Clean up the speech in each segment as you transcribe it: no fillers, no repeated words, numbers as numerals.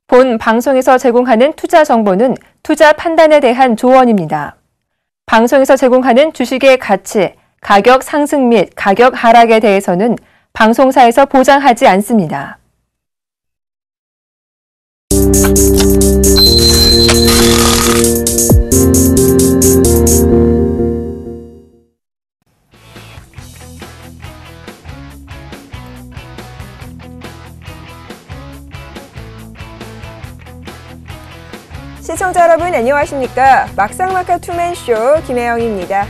본 방송에서 제공하는 투자 정보는 투자 판단에 대한 조언입니다. 방송에서 제공하는 주식의 가치, 가격 상승 및 가격 하락에 대해서는 방송사에서 보장하지 않습니다. 시청자 여러분 안녕하십니까? 막상막하 투맨쇼 김혜영입니다.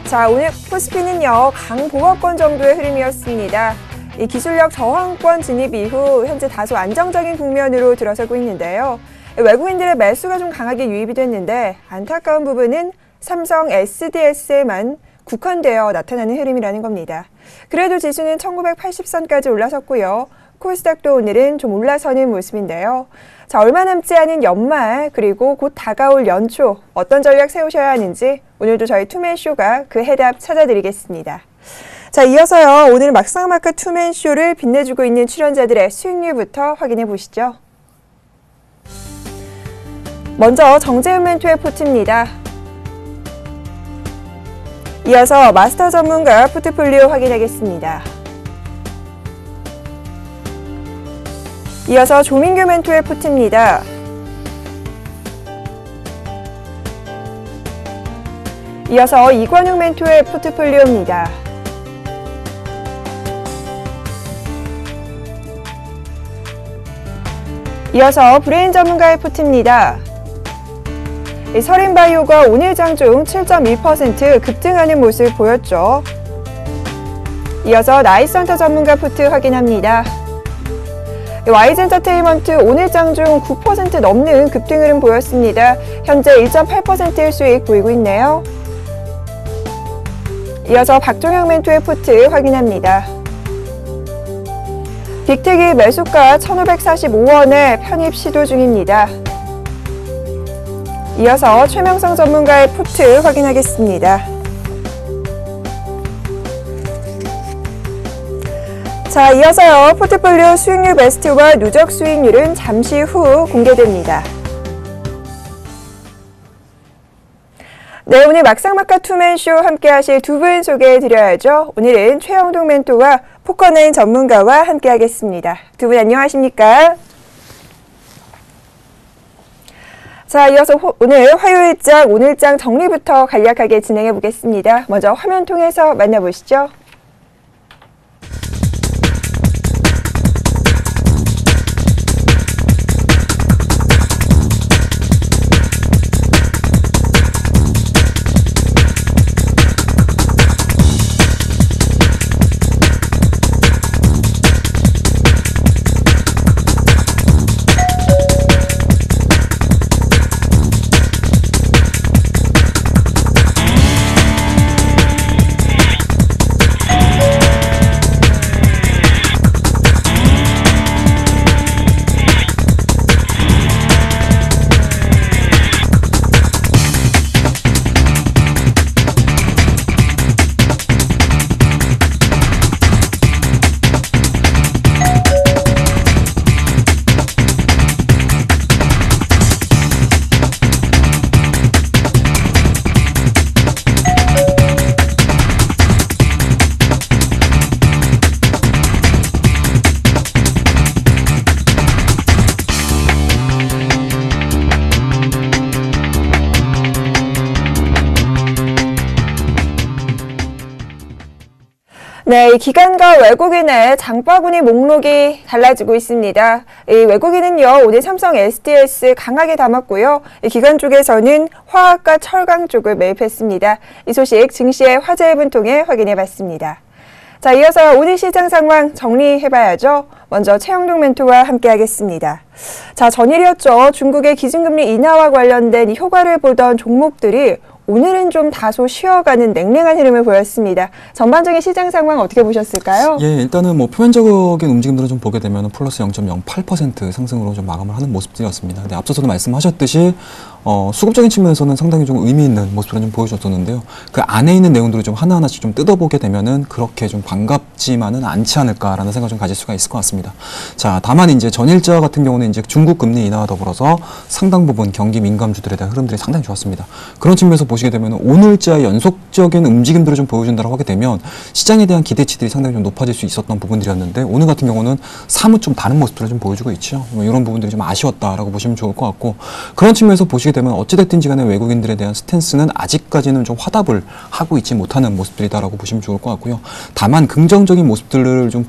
자, 오늘 코스피는요 강보합권 정도의 흐름이었습니다. 이 기술력 저항권 진입 이후 현재 다소 안정적인 국면으로 들어서고 있는데요. 외국인들의 매수가 좀 강하게 유입이 됐는데 안타까운 부분은 삼성 SDS에만 국한되어 나타나는 흐름이라는 겁니다. 그래도 지수는 1980선까지 올라섰고요. 코스닥도 오늘은 좀 올라서는 모습인데요. 자, 얼마 남지 않은 연말 그리고 곧 다가올 연초 어떤 전략 세우셔야 하는지 오늘도 저희 투맨쇼가 그 해답 찾아드리겠습니다. 자, 이어서요 오늘 막상막하 투맨쇼를 빛내주고 있는 출연자들의 수익률부터 확인해 보시죠. 먼저 정재훈 멘토의 포트입니다. 이어서 마스터 전문가 포트폴리오 확인하겠습니다. 이어서 조민규 멘토의 포트입니다. 이어서 이관욱 멘토의 포트폴리오입니다. 이어서 브레인 전문가의 포트입니다. 서린바이오가 오늘 장중 7.1% 급등하는 모습을 보였죠. 이어서 나이스헌터 전문가 포트 확인합니다. 와이즈엔터테인먼트 오늘 장중 9% 넘는 급등 흐름 보였습니다. 현재 1.8%의 수익 보이고 있네요. 이어서 박종영 멘토의 포트 확인합니다. 빅텍이 매수가 1,545원에 편입 시도 중입니다. 이어서 최명성 전문가의 포트 확인하겠습니다. 자, 이어서요 포트폴리오 수익률 베스트와 누적 수익률은 잠시 후 공개됩니다. 네, 오늘 막상막하 투맨쇼 함께 하실 두 분 소개해 드려야죠. 오늘은 최영동 멘토와 포커네임 전문가와 함께 하겠습니다. 두 분 안녕하십니까? 자, 이어서 오늘 화요일장, 오늘장 정리부터 간략하게 진행해 보겠습니다. 먼저 화면 통해서 만나보시죠. 네, 기관과 외국인의 장바구니 목록이 달라지고 있습니다. 이 외국인은요, 오늘 삼성 SDS 강하게 담았고요. 이 기관 쪽에서는 화학과 철강 쪽을 매입했습니다. 이 소식 증시의 화제 앱을 통해 확인해 봤습니다. 자, 이어서 오늘 시장 상황 정리해봐야죠. 먼저 최영동 멘토와 함께 하겠습니다. 자, 전일이었죠. 중국의 기준금리 인하와 관련된 효과를 보던 종목들이 오늘은 좀 다소 쉬어가는 냉랭한 흐름을 보였습니다. 전반적인 시장 상황 어떻게 보셨을까요? 예, 일단은 뭐 표면적인 움직임들을 좀 보게 되면 플러스 0.08% 상승으로 좀 마감을 하는 모습들이었습니다. 근데 앞서서도 말씀하셨듯이 수급적인 측면에서는 상당히 좀 의미 있는 모습을 좀 보여줬었는데요. 그 안에 있는 내용들을 좀 하나하나씩 좀 뜯어보게 되면은 그렇게 좀 반갑지만은 않지 않을까라는 생각을 좀 가질 수가 있을 것 같습니다. 자, 다만 이제 전일자 같은 경우는 이제 중국 금리 인하와 더불어서 상당 부분 경기 민감주들에 대한 흐름들이 상당히 좋았습니다. 그런 측면에서 보시게 되면 오늘자의 연속적인 움직임들을 좀 보여준다고 하게 되면 시장에 대한 기대치들이 상당히 좀 높아질 수 있었던 부분들이었는데 오늘 같은 경우는 사뭇 좀 다른 모습들을 좀 보여주고 있죠. 뭐 이런 부분들이 좀 아쉬웠다라고 보시면 좋을 것 같고 그런 측면에서 보시게 되면 어찌됐든지 간에 외국인들에 대한 스탠스는 아직까지는 좀 화답을 하고 있지 못하는 모습들이다라고 보시면 좋을 것 같고요. 다만 긍정적인 모습들을 좀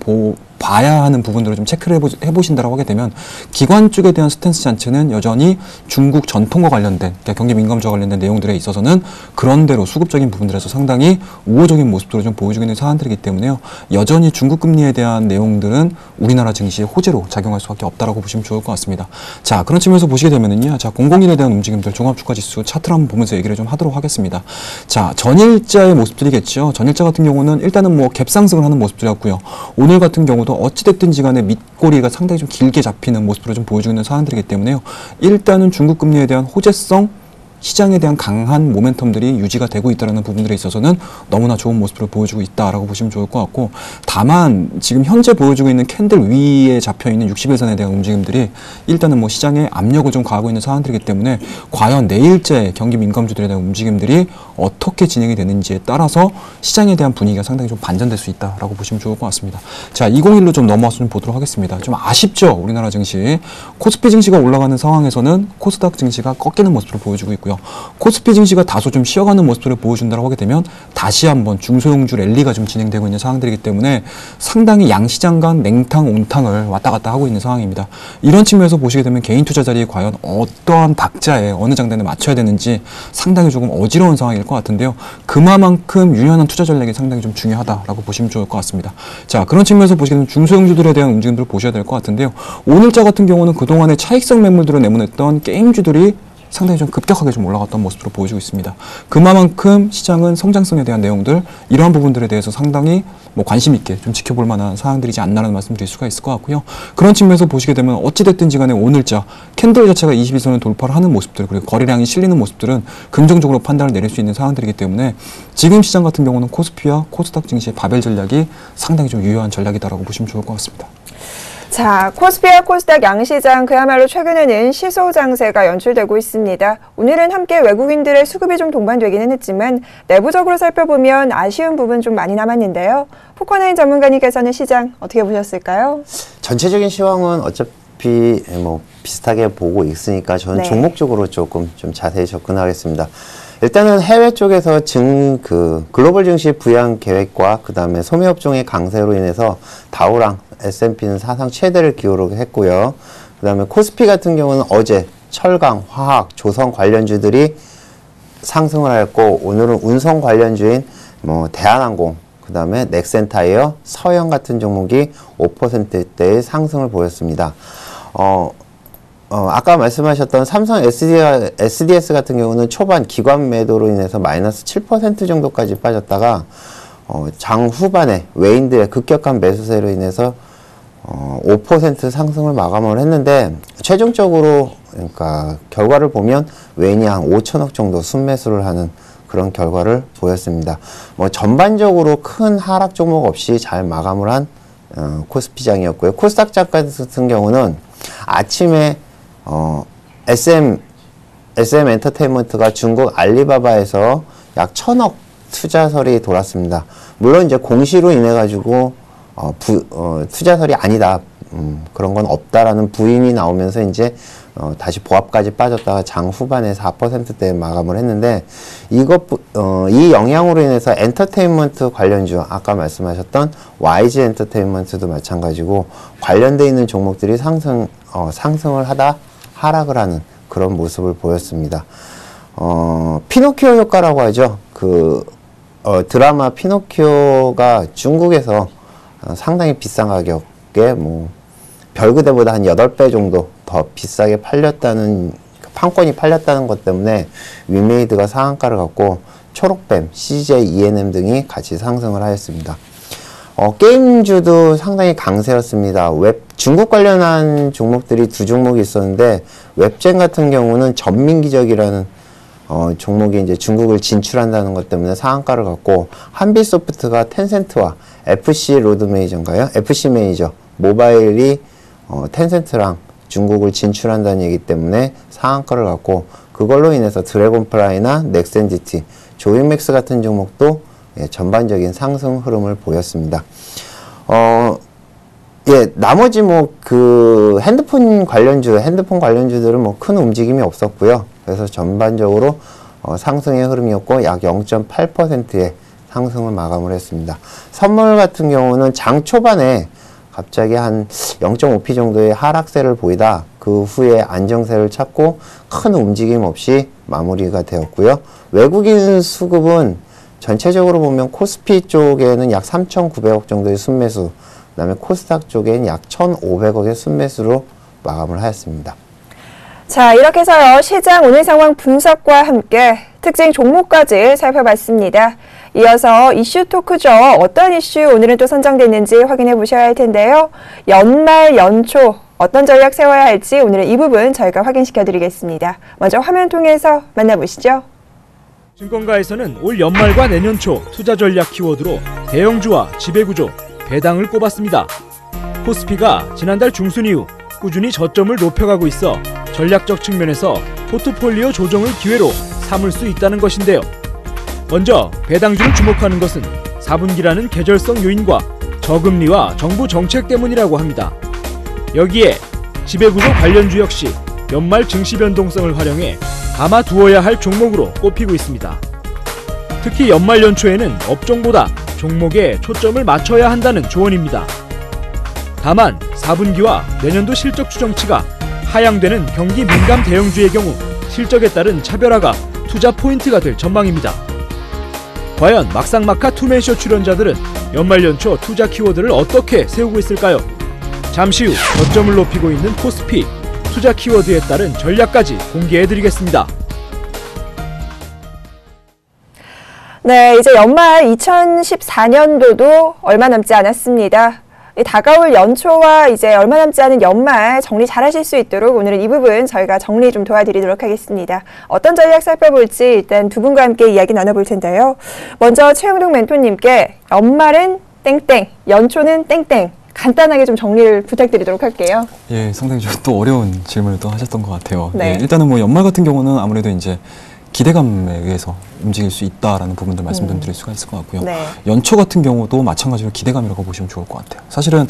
봐야 하는 부분들을 좀 체크를 해보신다고 하게 되면 기관 쪽에 대한 스탠스 자체는 여전히 중국 전통과 관련된 그러니까 경기 민감주와 관련된 내용들에 있어서는 그런대로 수급적인 부분들에서 상당히 우호적인 모습들을 좀 보여주고 있는 사안들이기 때문에요. 여전히 중국 금리에 대한 내용들은 우리나라 증시의 호재로 작용할 수밖에 없다라고 보시면 좋을 것 같습니다. 자, 그런 측면에서 보시게 되면은요. 자, 001에 대한 움직임들 종합주가지수 차트를 한번 보면서 얘기를 좀 하도록 하겠습니다. 자, 전일자의 모습들이겠죠. 전일자 같은 경우는 일단은 뭐 갭상승을 하는 모습들이었고요. 오늘 같은 경우도 어찌됐든지 간에 밑꼬리가 상당히 좀 길게 잡히는 모습으로 좀 보여주고 있는 사안들이기 때문에요. 일단은 중국 금리에 대한 호재성 시장에 대한 강한 모멘텀들이 유지가 되고 있다는 부분들에 있어서는 너무나 좋은 모습을 보여주고 있다라고 보시면 좋을 것 같고 다만 지금 현재 보여주고 있는 캔들 위에 잡혀있는 60일선에 대한 움직임들이 일단은 뭐 시장에 압력을 좀 가하고 있는 사안들이기 때문에 과연 내일째 경기 민감주들에 대한 움직임들이 어떻게 진행이 되는지에 따라서 시장에 대한 분위기가 상당히 좀 반전될 수 있다라고 보시면 좋을 것 같습니다. 자, 201로 좀 넘어와서 좀 보도록 하겠습니다. 좀 아쉽죠? 우리나라 증시. 코스피 증시가 올라가는 상황에서는 코스닥 증시가 꺾이는 모습을 보여주고 있고요. 코스피 증시가 다소 좀 쉬어가는 모습을 보여준다고 하게 되면 다시 한번 중소형주 랠리가 좀 진행되고 있는 상황들이기 때문에 상당히 양시장 간 냉탕, 온탕을 왔다 갔다 하고 있는 상황입니다. 이런 측면에서 보시게 되면 개인 투자 자리에 과연 어떠한 박자에 어느 장단에 맞춰야 되는지 상당히 조금 어지러운 상황일 것 같은데요. 그만큼 유연한 투자 전략이 상당히 좀 중요하다라고 보시면 좋을 것 같습니다. 자, 그런 측면에서 보시게 되면 중소형주들에 대한 움직임들을 보셔야 될 것 같은데요. 오늘자 같은 경우는 그동안의 차익성 매물들을 내보냈던 게임주들이 상당히 좀 급격하게 좀 올라갔던 모습으로 보여지고 있습니다. 그만큼 시장은 성장성에 대한 내용들 이러한 부분들에 대해서 상당히 뭐 관심 있게 좀 지켜볼 만한 사항들이지 않나라는 말씀드릴 수가 있을 것 같고요. 그런 측면에서 보시게 되면 어찌됐든지 간에 오늘자 캔들 자체가 22선을 돌파를 하는 모습들 그리고 거래량이 실리는 모습들은 긍정적으로 판단을 내릴 수 있는 상황들이기 때문에 지금 시장 같은 경우는 코스피와 코스닥 증시의 바벨 전략이 상당히 좀 유효한 전략이다라고 보시면 좋을 것 같습니다. 자, 코스피와 코스닥 양시장 그야말로 최근에는 시소 장세가 연출되고 있습니다. 오늘은 함께 외국인들의 수급이 좀 동반되기는 했지만 내부적으로 살펴보면 아쉬운 부분 좀 많이 남았는데요. 포커나인 전문가님께서는 시장 어떻게 보셨을까요? 전체적인 시황은 어차피 뭐 비슷하게 보고 있으니까 저는 종목적으로 조금 좀 자세히 접근하겠습니다. 일단은 해외 쪽에서 글로벌 증시 부양 계획과 그 다음에 소매업종의 강세로 인해서 다우랑 S&P는 사상 최대를 기록했고요. 그 다음에 코스피 같은 경우는 어제 철강, 화학, 조선 관련주들이 상승을 했고 오늘은 운송 관련주인 뭐 대한항공, 그 다음에 넥센타이어, 서영 같은 종목이 5%대의 상승을 보였습니다. 아까 말씀하셨던 삼성 SDS 같은 경우는 초반 기관 매도로 인해서 마이너스 7% 정도까지 빠졌다가 장 후반에 외인들의 급격한 매수세로 인해서 5% 상승을 마감을 했는데 최종적으로 그러니까 결과를 보면 외인이 한 5천억 정도 순매수를 하는 그런 결과를 보였습니다. 뭐 전반적으로 큰 하락 종목 없이 잘 마감을 한 코스피장이었고요. 코스닥장 같은 경우는 아침에 SM 엔터테인먼트가 중국 알리바바에서 약 1,000억 투자설이 돌았습니다. 물론 이제 공시로 인해 가지고 투자설이 아니다. 그런 건 없다라는 부인이 나오면서 이제 다시 보합까지 빠졌다가 장 후반에 4%대에 마감을 했는데 이 영향으로 인해서 엔터테인먼트 관련주 아까 말씀하셨던 YG 엔터테인먼트도 마찬가지고 관련돼 있는 종목들이 상승을 하다 하락을 하는 그런 모습을 보였습니다. 피노키오 효과라고 하죠. 드라마 피노키오가 중국에서 상당히 비싼 가격에 뭐 별그대보다 한 8배 정도 더 비싸게 팔렸다는 판권이 팔렸다는 것 때문에 위메이드가 상한가를 갖고 초록뱀, CJ ENM 등이 같이 상승을 하였습니다. 게임주도 상당히 강세였습니다. 중국 관련한 종목들이 두 종목이 있었는데 웹젠 같은 경우는 전민기적이라는 종목이 이제 중국을 진출한다는 것 때문에 상한가를 갖고 한빛소프트가 텐센트와 FC 로드메이저인가요? FC 메이저 모바일이 텐센트랑 중국을 진출한다는 얘기 때문에 상한가를 갖고 그걸로 인해서 드래곤플라이나 넥센지티, 조이맥스 같은 종목도 전반적인 상승 흐름을 보였습니다. 나머지 핸드폰 관련주들은 뭐 큰 움직임이 없었고요. 그래서 전반적으로 상승의 흐름이었고 약 0.8%의 상승을 마감을 했습니다. 선물 같은 경우는 장 초반에 갑자기 한 0.5p 정도의 하락세를 보이다 그 후에 안정세를 찾고 큰 움직임 없이 마무리가 되었고요. 외국인 수급은 전체적으로 보면 코스피 쪽에는 약 3,900억 정도의 순매수, 그 다음에 코스닥 쪽에는 약 1,500억의 순매수로 마감을 하였습니다. 자, 이렇게 해서요, 시장 오늘 상황 분석과 함께 특징 종목까지 살펴봤습니다. 이어서 이슈 토크죠. 어떤 이슈 오늘은 또 선정됐는지 확인해 보셔야 할 텐데요. 연말 연초 어떤 전략 세워야 할지 오늘은 이 부분 저희가 확인시켜 드리겠습니다. 먼저 화면 통해서 만나보시죠. 증권가에서는 올 연말과 내년 초 투자 전략 키워드로 대형주와 지배구조, 배당을 꼽았습니다. 코스피가 지난달 중순 이후 꾸준히 저점을 높여가고 있어 전략적 측면에서 포트폴리오 조정을 기회로 삼을 수 있다는 것인데요. 먼저 배당주를 주목하는 것은 4분기라는 계절성 요인과 저금리와 정부 정책 때문이라고 합니다. 여기에 지배구조 관련주 역시 연말 증시 변동성을 활용해 담아두어야 할 종목으로 꼽히고 있습니다. 특히 연말 연초에는 업종보다 종목에 초점을 맞춰야 한다는 조언입니다. 다만 4분기와 내년도 실적 추정치가 하향되는 경기 민감 대형주의 경우 실적에 따른 차별화가 투자 포인트가 될 전망입니다. 과연 막상막하 투맨쇼 출연자들은 연말 연초 투자 키워드를 어떻게 세우고 있을까요? 잠시 후 저점을 높이고 있는 코스피, 투자 키워드에 따른 전략까지 공개해드리겠습니다. 네, 이제 연말 2014년도도 얼마 남지 않았습니다. 다가올 연초와 이제 얼마 남지 않은 연말 정리 잘 하실 수 있도록 오늘은 이 부분 저희가 정리 좀 도와드리도록 하겠습니다. 어떤 전략 살펴볼지 일단 두 분과 함께 이야기 나눠볼 텐데요. 먼저 최영동 멘토님께 연말은 땡땡, 연초는 땡땡. 간단하게 좀 정리를 부탁드리도록 할게요. 예, 상당히 좀 또 어려운 질문을 또 하셨던 것 같아요. 네. 예, 일단은 뭐 연말 같은 경우는 아무래도 이제 기대감에 의해서 움직일 수 있다라는 부분들 말씀 좀 드릴 수가 있을 것 같고요. 네. 연초 같은 경우도 마찬가지로 기대감이라고 보시면 좋을 것 같아요. 사실은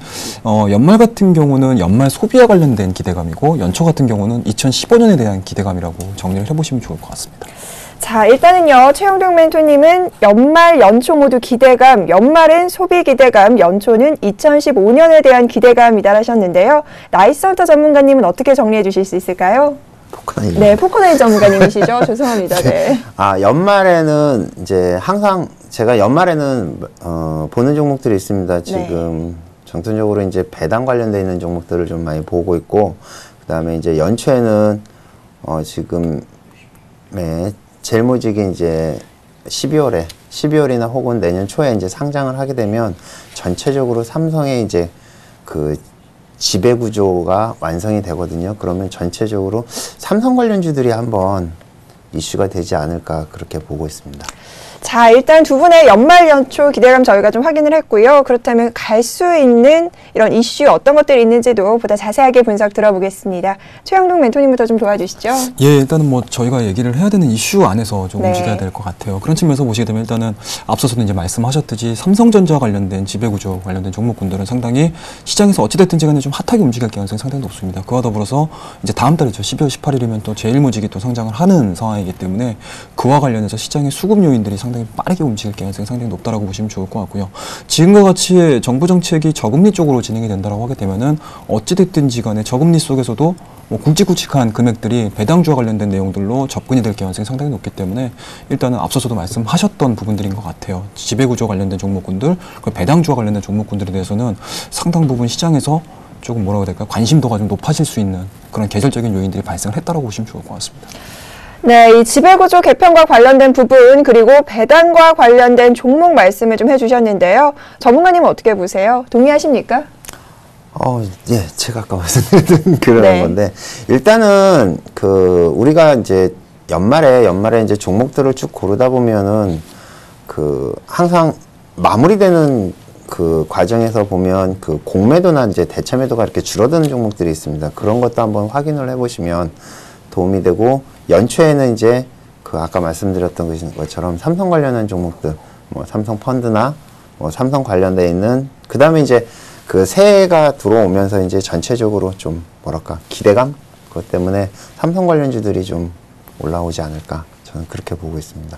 연말 같은 경우는 연말 소비와 관련된 기대감이고 연초 같은 경우는 2015년에 대한 기대감이라고 정리를 해보시면 좋을 것 같습니다. 자, 일단은요, 최영동 멘토님은 연말, 연초 모두 기대감, 연말은 소비 기대감, 연초는 2015년에 대한 기대감이다 하셨는데요. 나이스헌터 전문가님은 어떻게 정리해 주실 수 있을까요? 포커나인. 네, 포커나인 전문가님이시죠? 죄송합니다. 네. 연말에는 이제 항상 제가 연말에는 보는 종목들이 있습니다. 지금 전통적으로 이제 배당 관련돼 있는 종목들을 좀 많이 보고 있고, 그다음에 이제 연초에는 지금 젤모직이 이제 12월이나 혹은 내년 초에 이제 상장을 하게 되면 전체적으로 삼성의 이제 그 지배 구조가 완성이 되거든요. 그러면 전체적으로 삼성 관련주들이 한번 이슈가 되지 않을까 그렇게 보고 있습니다. 자, 일단 두 분의 연말 연초 기대감 저희가 좀 확인을 했고요. 그렇다면 갈 수 있는 이런 이슈 어떤 것들이 있는지도 보다 자세하게 분석 들어보겠습니다. 최영동 멘토님부터 좀 도와주시죠. 예, 일단은 뭐 저희가 얘기를 해야 되는 이슈 안에서 좀 움직여야 될 것 같아요. 그런 측면에서 보시게 되면 일단은 앞서서도 이제 말씀하셨듯이 삼성전자 관련된 지배구조 관련된 종목군들은 상당히 시장에서 어찌됐든지 간에 좀 핫하게 움직일 가능성이 상당히 높습니다. 그와 더불어서 이제 다음 달이죠. 12월 18일이면 또 제일모직이 또 상장을 하는 상황이기 때문에 그와 관련해서 시장의 수급 요인들이 상당히 빠르게 움직일 가능성이 상당히 높다라고 보시면 좋을 것 같고요. 지금과 같이 정부 정책이 저금리 쪽으로 진행이 된다라고 하게 되면은 어찌됐든지 간에 저금리 속에서도 뭐 굵직굵직한 금액들이 배당주와 관련된 내용들로 접근이 될 가능성이 상당히 높기 때문에 일단은 앞서서도 말씀하셨던 부분들인 것 같아요. 지배구조 관련된 종목군들, 그리고 배당주와 관련된 종목군들에 대해서는 상당 부분 시장에서 조금 뭐라고 해야 될까 관심도가 좀 높아질 수 있는 그런 계절적인 요인들이 발생을 했다라고 보시면 좋을 것 같습니다. 네, 이 지배구조 개편과 관련된 부분 그리고 배당과 관련된 종목 말씀을 좀 해주셨는데요. 전문가님은 어떻게 보세요? 동의하십니까? 예, 제가 아까 말씀드린 그런 네. 건데 일단은 우리가 이제 연말에 이제 종목들을 쭉 고르다 보면은 항상 마무리되는 그 과정에서 보면 공매도나 이제 대차 매도가 이렇게 줄어드는 종목들이 있습니다. 그런 것도 한번 확인을 해보시면 도움이 되고 연초에는 이제 아까 말씀드렸던 것처럼 삼성 관련한 종목들, 뭐 삼성 펀드나 뭐 삼성 관련돼 있는 그 다음에 이제 새해가 들어오면서 이제 전체적으로 좀 뭐랄까 기대감 그것 때문에 삼성 관련주들이 좀 올라오지 않을까 저는 그렇게 보고 있습니다.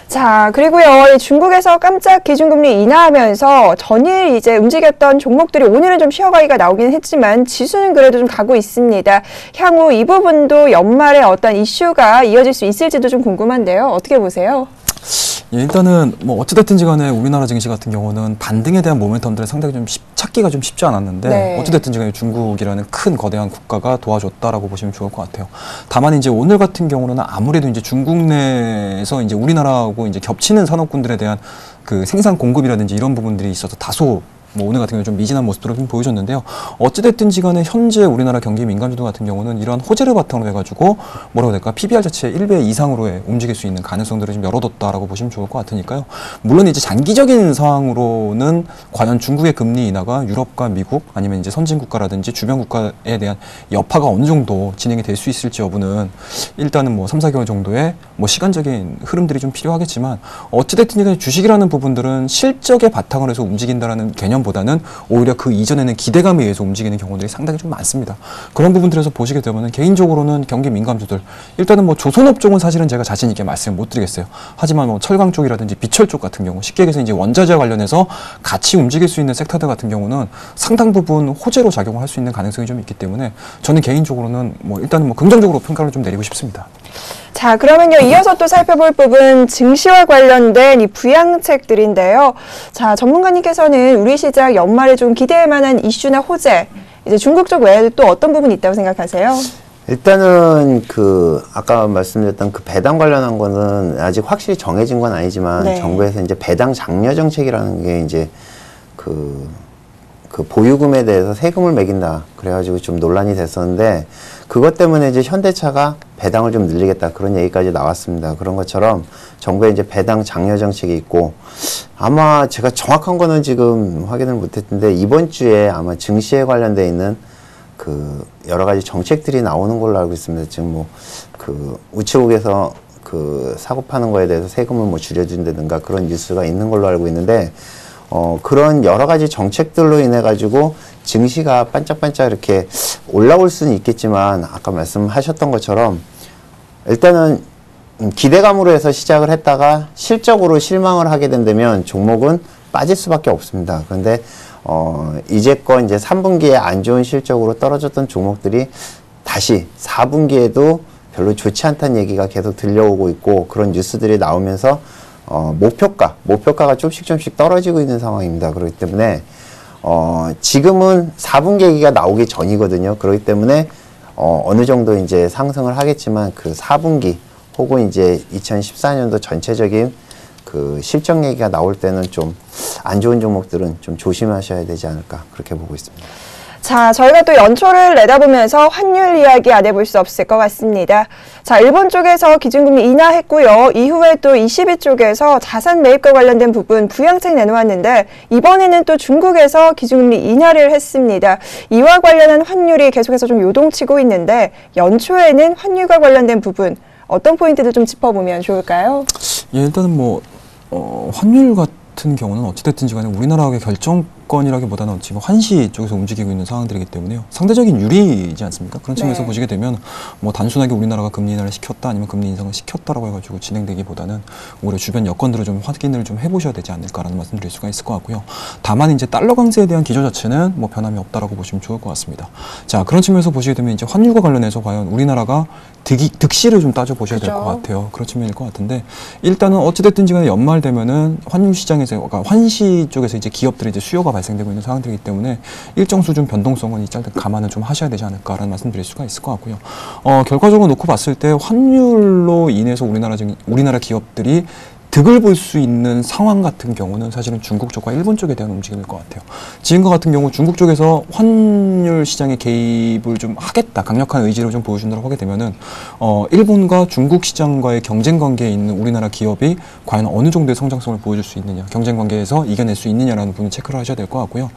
자, 그리고요, 이 중국에서 깜짝 기준금리 인하하면서 전일 이제 움직였던 종목들이 오늘은 좀 쉬어가기가 나오긴 했지만 지수는 그래도 좀 가고 있습니다. 향후 이 부분도 연말에 어떤 이슈가 이어질 수 있을지도 좀 궁금한데요. 어떻게 보세요? 예, 일단은 뭐 어찌됐든지 간에 우리나라 증시 같은 경우는 반등에 대한 모멘텀들을 상당히 좀 찾기가 좀 쉽지 않았는데 네. 어찌됐든지 간에 중국이라는 큰 거대한 국가가 도와줬다라고 보시면 좋을 것 같아요. 다만 이제 오늘 같은 경우는 아무래도 이제 중국 내에서 이제 우리나라하고 이제 겹치는 산업군들에 대한 그 생산 공급이라든지 이런 부분들이 있어서 다소 뭐 오늘 같은 경우는 좀 미진한 모습들을 좀 보여줬는데요. 어찌됐든지 간에 현재 우리나라 경기 민감주들 같은 경우는 이런 호재를 바탕으로 해가지고 뭐라고 해야 될까 PBR 자체 1배 이상으로의 움직일 수 있는 가능성들을 좀 열어뒀다라고 보시면 좋을 것 같으니까요. 물론 이제 장기적인 상황으로는 과연 중국의 금리 인하가 유럽과 미국 아니면 이제 선진국가라든지 주변 국가에 대한 여파가 어느 정도 진행이 될 수 있을지 여부는 일단은 뭐 3, 4개월 정도의 뭐 시간적인 흐름들이 좀 필요하겠지만 어찌됐든지 간에 주식이라는 부분들은 실적의 바탕을 해서 움직인다라는 개념 보다는 오히려 그 이전에는 기대감에 의해서 움직이는 경우들이 상당히 좀 많습니다. 그런 부분들에서 보시게 되면 개인적으로는 경기 민감주들 일단은 뭐 조선업 쪽은 사실은 제가 자신 있게 말씀을 못 드리겠어요. 하지만 뭐 철강 쪽이라든지 비철 쪽 같은 경우 쉽게 얘기해서 이제 원자재와 관련해서 같이 움직일 수 있는 섹터들 같은 경우는 상당 부분 호재로 작용을 할 수 있는 가능성이 좀 있기 때문에 저는 개인적으로는 뭐 일단은 뭐 긍정적으로 평가를 좀 내리고 싶습니다. 자, 그러면요, 이어서 또 살펴볼 부분 증시와 관련된 이 부양책들인데요. 자, 전문가님께서는 우리 시장 연말에 좀 기대할 만한 이슈나 호재, 이제 중국 쪽 외에도 또 어떤 부분이 있다고 생각하세요? 일단은 아까 말씀드렸던 배당 관련한 거는 아직 확실히 정해진 건 아니지만 네. 정부에서 이제 배당 장려 정책이라는 게 이제 보유금에 대해서 세금을 매긴다. 그래가지고 좀 논란이 됐었는데 그것 때문에 이제 현대차가 배당을 좀 늘리겠다. 그런 얘기까지 나왔습니다. 그런 것처럼 정부에 이제 배당 장려 정책이 있고 아마 제가 정확한 거는 지금 확인을 못했는데 이번 주에 아마 증시에 관련돼 있는 여러 가지 정책들이 나오는 걸로 알고 있습니다. 지금 뭐 우체국에서 사고 파는 거에 대해서 세금을 뭐 줄여준다든가 그런 뉴스가 있는 걸로 알고 있는데 그런 여러 가지 정책들로 인해 가지고 증시가 반짝반짝 이렇게 올라올 수는 있겠지만 아까 말씀하셨던 것처럼 일단은 기대감으로 해서 시작을 했다가 실적으로 실망을 하게 된다면 종목은 빠질 수밖에 없습니다. 그런데 이제껏 이제 3분기에 안 좋은 실적으로 떨어졌던 종목들이 다시 4분기에도 별로 좋지 않다는 얘기가 계속 들려오고 있고 그런 뉴스들이 나오면서 목표가가 조금씩 떨어지고 있는 상황입니다. 그렇기 때문에 지금은 4분기 얘기가 나오기 전이거든요. 그렇기 때문에 어느 정도 이제 상승을 하겠지만 4분기 혹은 이제 2014년도 전체적인 실적 얘기가 나올 때는 좀 안 좋은 종목들은 좀 조심하셔야 되지 않을까 그렇게 보고 있습니다. 자, 저희가 또 연초를 내다보면서 환율 이야기 안 해볼 수 없을 것 같습니다. 자, 일본 쪽에서 기준금리 인하했고요. 이후에 또 ECB 쪽에서 자산 매입과 관련된 부분 부양책 내놓았는데 이번에는 또 중국에서 기준금리 인하를 했습니다. 이와 관련한 환율이 계속해서 좀 요동치고 있는데 연초에는 환율과 관련된 부분 어떤 포인트들 좀 짚어보면 좋을까요? 예, 일단은 뭐 환율 같은 경우는 어찌됐든지 간에 우리나라의 결정권이라기보다는 지금 환시 쪽에서 움직이고 있는 상황들이기 때문에요. 상대적인 유리이지 않습니까? 그런 측면에서 네. 보시게 되면 뭐 단순하게 우리나라가 금리 인하를 시켰다 아니면 금리 인상을 시켰다라고 해가지고 진행되기보다는 오히려 주변 여건들을 좀 확인을 좀 해보셔야 되지 않을까라는 말씀드릴 수가 있을 것 같고요. 다만 이제 달러 강세에 대한 기조 자체는 뭐 변함이 없다라고 보시면 좋을 것 같습니다. 자, 그런 측면에서 보시게 되면 이제 환율과 관련해서 과연 우리나라가 득실을 좀 따져보셔야 될 것 같아요. 그런 측면일 것 같은데 일단은 어찌됐든지 간에 연말 되면은 환율 시장에서 그러니까 환시 쪽에서 이제 기업들이 이제 수요가 발생되고 있는 상황들이기 때문에 일정 수준 변동성은 이 짤때 감안을 좀 하셔야 되지 않을까라는 말씀드릴 수가 있을 것 같고요. 결과적으로 놓고 봤을 때 환율로 인해서 우리나라 기업들이 득을 볼 수 있는 상황 같은 경우는 사실은 중국 쪽과 일본 쪽에 대한 움직임일 것 같아요. 지금과 같은 경우 중국 쪽에서 환율 시장에 개입을 좀 하겠다, 강력한 의지를 좀 보여준다고 하게 되면은 일본과 중국 시장과의 경쟁 관계에 있는 우리나라 기업이 과연 어느 정도의 성장성을 보여줄 수 있느냐, 경쟁 관계에서 이겨낼 수 있느냐라는 부분 체크를 하셔야 될 것 같고요.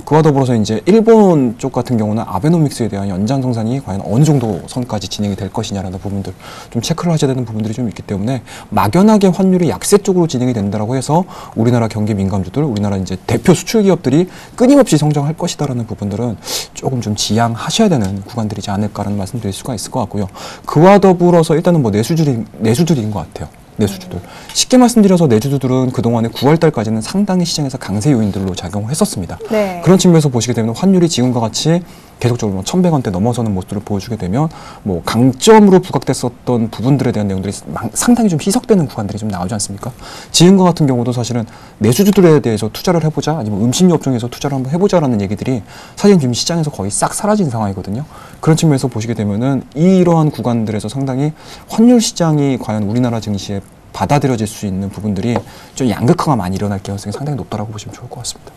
그와 더불어서 이제 일본 쪽 같은 경우는 아베노믹스에 대한 연장성산이 과연 어느 정도 선까지 진행이 될 것이냐라는 부분들 좀 체크를 하셔야 되는 부분들이 좀 있기 때문에 막연하게 환율이 약세 쪽으로 진행이 된다라고 해서 우리나라 경기 민감주들, 우리나라 이제 대표 수출 기업들이 끊임없이 성장할 것이다라는 부분들은 조금 좀 지양하셔야 되는 구간들이지 않을까라는 말씀드릴 수가 있을 것 같고요. 그와 더불어서 일단은 뭐 내수주들인 것 같아요. 내수주들. 쉽게 말씀드려서 내수주들은 그동안에 9월달까지는 상당히 시장에서 강세 요인들로 작용을 했었습니다. 네. 그런 측면에서 보시게 되면 환율이 지금과 같이 계속적으로 1,100원대 넘어서는 모습을 보여주게 되면 뭐 강점으로 부각됐었던 부분들에 대한 내용들이 상당히 좀 희석되는 구간들이 좀 나오지 않습니까? 지금과 같은 경우도 사실은 내수주들에 대해서 투자를 해보자, 아니면 음식료 업종에서 투자를 한번 해보자라는 얘기들이 사실 지금 시장에서 거의 싹 사라진 상황이거든요. 그런 측면에서 보시게 되면은 이러한 구간들에서 상당히 환율 시장이 과연 우리나라 증시에 받아들여질 수 있는 부분들이 좀 양극화가 많이 일어날 가능성이 상당히 높다라고 보시면 좋을 것 같습니다.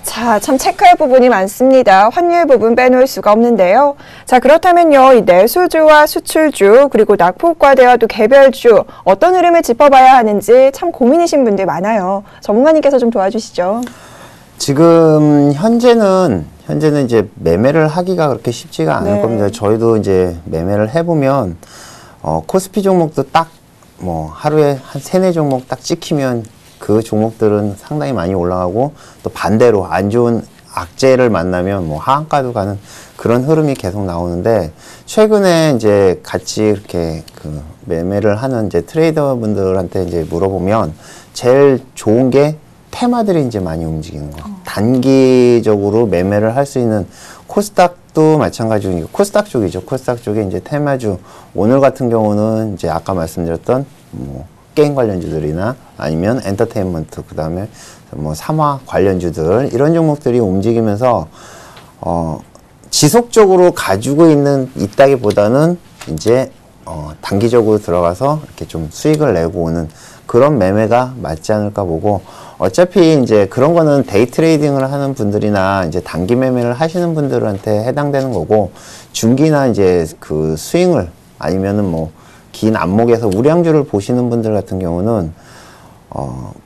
자, 참 체크할 부분이 많습니다. 환율 부분 빼놓을 수가 없는데요. 자, 그렇다면요, 이 내수주와 수출주, 그리고 낙폭과대와 또 개별주, 어떤 흐름을 짚어봐야 하는지 참 고민이신 분들 많아요. 전문가님께서 좀 도와주시죠. 지금 현재는 이제 매매를 하기가 그렇게 쉽지가 않을 겁니다. 저희도 이제 매매를 해보면, 코스피 종목도 딱 뭐 하루에 한 3-4 종목 딱 찍히면 그 종목들은 상당히 많이 올라가고, 또 반대로 안 좋은 악재를 만나면 뭐 하한가도 가는 그런 흐름이 계속 나오는데, 최근에 이제 같이 이렇게 그 매매를 하는 이제 트레이더 분들한테 이제 물어보면 제일 좋은 게 테마들이 이제 많이 움직이는 거. 단기적으로 매매를 할 수 있는 코스닥도 마찬가지고, 코스닥 쪽이죠. 코스닥 쪽에 이제 테마주. 오늘 같은 경우는 이제 아까 말씀드렸던 뭐 게임 관련주들이나 아니면 엔터테인먼트, 그 다음에 뭐 삼화 관련주들, 이런 종목들이 움직이면서, 지속적으로 가지고 있다기보다는 이제, 단기적으로 들어가서 이렇게 좀 수익을 내고 오는 그런 매매가 맞지 않을까 보고, 어차피 이제 그런 거는 데이 트레이딩을 하는 분들이나 이제 단기 매매를 하시는 분들한테 해당되는 거고, 중기나 이제 그 스윙을 아니면은 뭐 긴 안목에서 우량주를 보시는 분들 같은 경우는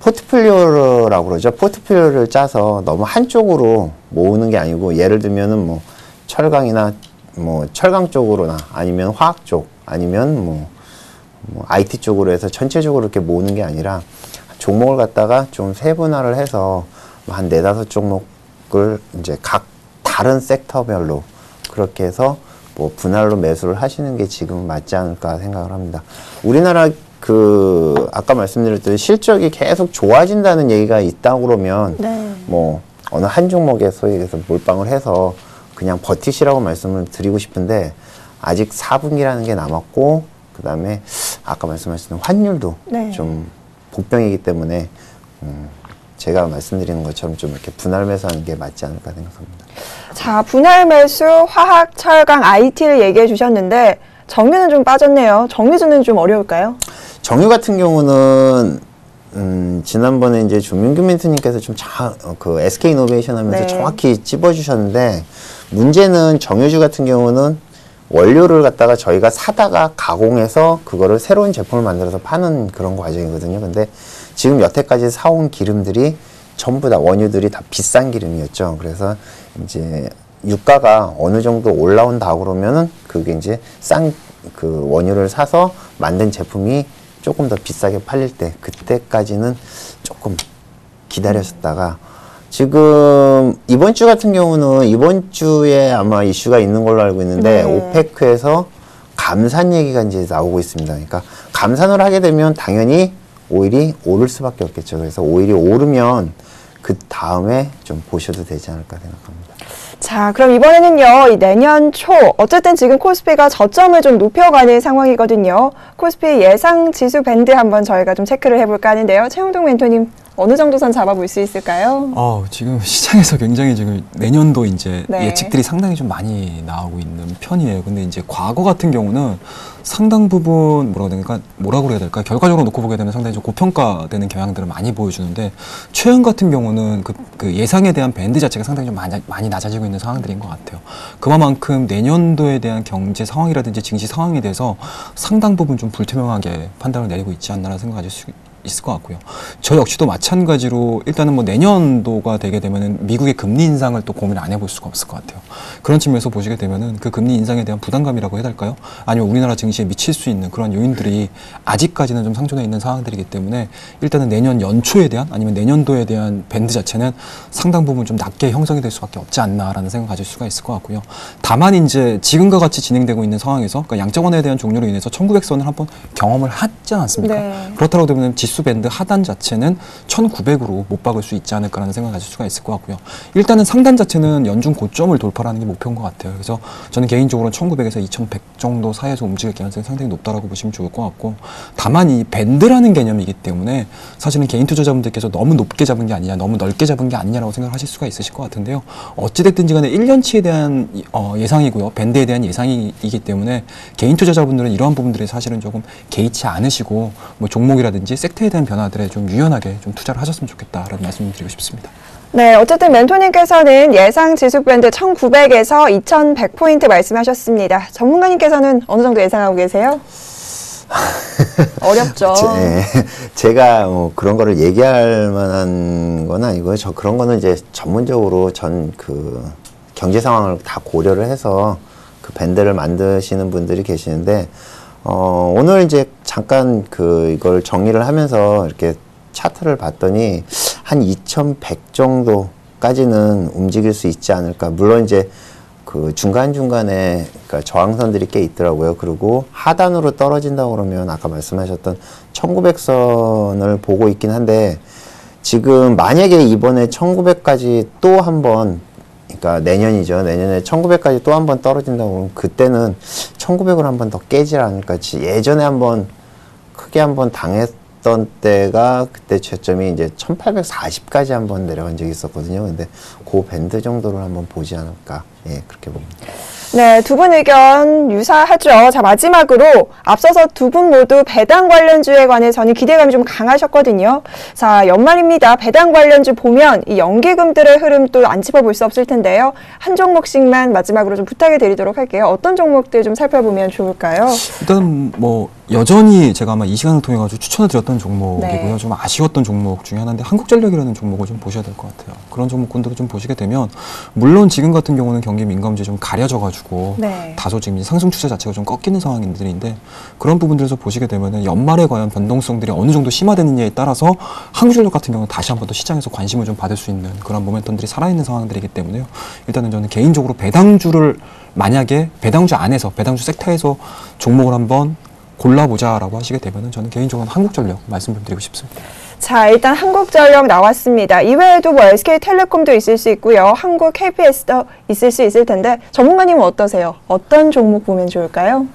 포트폴리오라고 그러죠. 포트폴리오를 짜서 너무 한쪽으로 모으는 게 아니고, 예를 들면은 뭐 철강이나 뭐 철강 쪽으로나 아니면 화학 쪽 아니면 뭐 IT 쪽으로 해서 전체적으로 이렇게 모으는 게 아니라, 종목을 갖다가 좀 세분화를 해서 한 4-5 종목을 이제 각 다른 섹터별로 그렇게 해서 뭐 분할로 매수를 하시는 게 지금 맞지 않을까 생각을 합니다. 우리나라 그 아까 말씀드렸듯이 실적이 계속 좋아진다는 얘기가 있다고 그러면 뭐 어느 한 종목에 소위 해서 몰빵을 해서 그냥 버티시라고 말씀을 드리고 싶은데, 아직 4분기라는 게 남았고, 그 다음에 아까 말씀하셨던 환율도 좀 복병이기 때문에 제가 말씀드리는 것처럼 좀 이렇게 분할 매수하는 게 맞지 않을까 생각합니다. 자, 분할 매수, 화학, 철강, IT를 얘기해 주셨는데 정유는 좀 빠졌네요. 정유주는 좀 어려울까요? 정유 같은 경우는 지난번에 이제 조민규 멘토님께서 좀 그 SK 이노베이션 하면서 정확히 찝어주셨는데, 문제는 정유주 같은 경우는 원료를 갖다가 저희가 사다가 가공해서 그거를 새로운 제품을 만들어서 파는 그런 과정이거든요. 근데 지금 여태까지 사온 기름들이 전부 다 원유들이 다 비싼 기름이었죠. 그래서 이제 유가가 어느 정도 올라온다 그러면은 그게 이제 싼 그 원유를 사서 만든 제품이 조금 더 비싸게 팔릴 때, 그때까지는 조금 기다렸다가, 지금 이번 주 같은 경우는 이번 주에 아마 이슈가 있는 걸로 알고 있는데, 오페크에서 감산 얘기가 이제 나오고 있습니다. 그러니까 감산을 하게 되면 당연히 오일이 오를 수밖에 없겠죠. 그래서 오일이 오르면 그 다음에 좀 보셔도 되지 않을까 생각합니다. 자, 그럼 이번에는요, 이 내년 초, 어쨌든 지금 코스피가 저점을 좀 높여가는 상황이거든요. 코스피 예상 지수 밴드 한번 저희가 좀 체크를 해볼까 하는데요. 최영동 멘토님, 어느 정도 선 잡아볼 수 있을까요? 지금 시장에서 굉장히 지금 내년도 이제 네. 예측들이 상당히 좀 많이 나오고 있는 편이에요. 근데 이제 과거 같은 경우는 상당 부분 뭐라고 그래야 될까? 결과적으로 놓고 보게 되면 상당히 좀 고평가되는 경향들을 많이 보여주는데 최근 같은 경우는 그 예상에 대한 밴드 자체가 상당히 좀 많이 낮아지고 있는 상황들인 것 같아요. 그만큼 내년도에 대한 경제 상황이라든지 증시 상황에 대해서 상당 부분 좀 불투명하게 판단을 내리고 있지 않나라는 생각을 가질 수 있을 것 같고요. 저 역시도 마찬가지로 일단은 뭐 내년도가 되게 되면은 미국의 금리 인상을 또 고민을 안 해볼 수가 없을 것 같아요. 그런 측면에서 보시게 되면은 그 금리 인상에 대한 부담감이라고 해야 될까요? 아니면 우리나라 증시에 미칠 수 있는 그런 요인들이 아직까지는 좀 상존해 있는 상황들이기 때문에 일단은 내년 연초에 대한 아니면 내년도에 대한 밴드 자체는 상당 부분 좀 낮게 형성이 될 수밖에 없지 않나라는 생각을 가질 수가 있을 것 같고요. 다만 이제 지금과 같이 진행되고 있는 상황에서 그러니까 양적 완화에 대한 종료로 인해서 1900선을 한번 경험을 하지 않았습니까? 네. 그렇다고 되면 지수 밴드 하단 자체는 1900으로 못 박을 수 있지 않을까라는 생각을 가질 수가 있을 것 같고요. 일단은 상단 자체는 연중 고점을 돌파하는 게 목표인 것 같아요. 그래서 저는 개인적으로 1900에서 2100 정도 사이에서 움직일 가능성이 상당히 높다라고 보시면 좋을 것 같고, 다만 이 밴드라는 개념이기 때문에 사실은 개인 투자자분들께서 너무 높게 잡은 게 아니냐, 너무 넓게 잡은 게 아니냐라고 생각을 하실 수가 있으실 것 같은데요. 어찌됐든지 간에 1년치에 대한 예상이고요. 밴드에 대한 예상이기 때문에 개인 투자자분들은 이러한 부분들이 사실은 조금 개의치 않으시고 뭐 종목이라든지 섹터에 대한 변화들에 좀 유연하게 좀 투자를 하셨으면 좋겠다라는 말씀을 드리고 싶습니다. 네, 어쨌든 멘토님께서는 예상 지수 밴드 1900에서 2100포인트 말씀하셨습니다. 전문가님께서는 어느 정도 예상하고 계세요? 어렵죠. 제가 그런 거를 얘기할 만한 건 아니고요. 그런 거는 이제 전문적으로 그 경제 상황을 다 고려를 해서 그 밴드를 만드시는 분들이 계시는데, 오늘 이제 잠깐 이걸 정리를 하면서 이렇게 차트를 봤더니 한 2100 정도까지는 움직일 수 있지 않을까. 물론 이제 그 중간중간에 그러니까 저항선들이 꽤 있더라고요. 그리고 하단으로 떨어진다고 그러면 아까 말씀하셨던 1900선을 보고 있긴 한데, 지금 만약에 이번에 1900까지 또 한번, 그러니까 내년이죠. 내년에 1900까지 또 한번 떨어진다고 그러면 그때는 1900을 한번 더 깨질 않을까. 예전에 한번 크게 한번 당했던 때가 그때 최점이 이제 1840까지 한번 내려간 적이 있었거든요. 근데 그 밴드 정도를 한번 보지 않을까. 예, 그렇게 봅니다. 네, 두 분 의견 유사하죠. 자, 마지막으로 앞서서 두 분 모두 배당 관련주에 관해 저는 기대감이 좀 강하셨거든요. 자, 연말입니다. 배당 관련주 보면 이 연기금들의 흐름 또 안 짚어볼 수 없을 텐데요. 한 종목씩만 마지막으로 좀 부탁을 드리도록 할게요. 어떤 종목들 좀 살펴보면 좋을까요? 일단 뭐 여전히 제가 아마 이 시간을 통해 가지고 추천을 드렸던 종목이고요. 네. 좀 아쉬웠던 종목 중에 하나인데 한국전력이라는 종목을 좀 보셔야 될 것 같아요. 그런 종목군들을 좀 보시게 되면 물론 지금 같은 경우는 경기 민감주에 좀 가려져 가지고 네. 다소 지금 상승 추세 자체가 좀 꺾이는 상황인데, 그런 부분들에서 보시게 되면은 연말에 과연 변동성들이 어느 정도 심화되느냐에 따라서 한국전력 같은 경우는 다시 한 번 더 시장에서 관심을 좀 받을 수 있는 그런 모멘텀들이 살아있는 상황들이기 때문에요. 일단은 저는 개인적으로 배당주를 만약에 배당주 안에서 배당주 섹터에서 종목을 한번 골라보자라고 하시게 되면은 저는 개인적으로 한국전력 말씀 좀 드리고 싶습니다. 자, 일단 한국전력 나왔습니다. 이외에도 뭐 SK텔레콤도 있을 수 있고요. 한국 KPS도 있을 텐데 전문가님은 어떠세요? 어떤 종목 보면 좋을까요?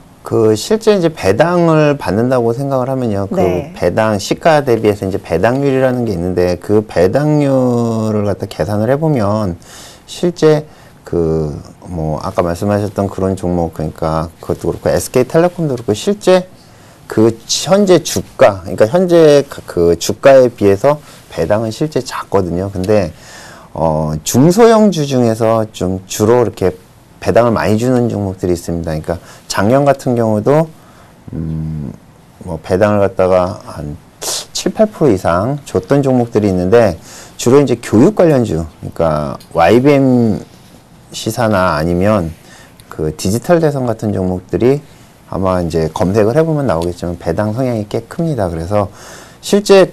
실제 이제 배당을 받는다고 생각을 하면요. 네. 배당 시가 대비해서 이제 배당률이라는 게 있는데, 그 배당률을 갖다 계산을 해보면 실제 뭐 아까 말씀하셨던 그런 종목, 그러니까 그것도 그렇고 SK텔레콤도 그렇고 실제 현재 주가, 그러니까 현재 그 주가에 비해서 배당은 실제 작거든요. 근데 중소형주 중에서 좀 주로 이렇게 배당을 많이 주는 종목들이 있습니다. 그러니까 작년 같은 경우도 뭐 배당을 갖다가 한 7, 8% 이상 줬던 종목들이 있는데, 주로 이제 교육 관련주, 그러니까 YBM 시사나 아니면 그 디지털 대선 같은 종목들이 아마 이제 검색을 해보면 나오겠지만 배당 성향이 꽤 큽니다. 그래서 실제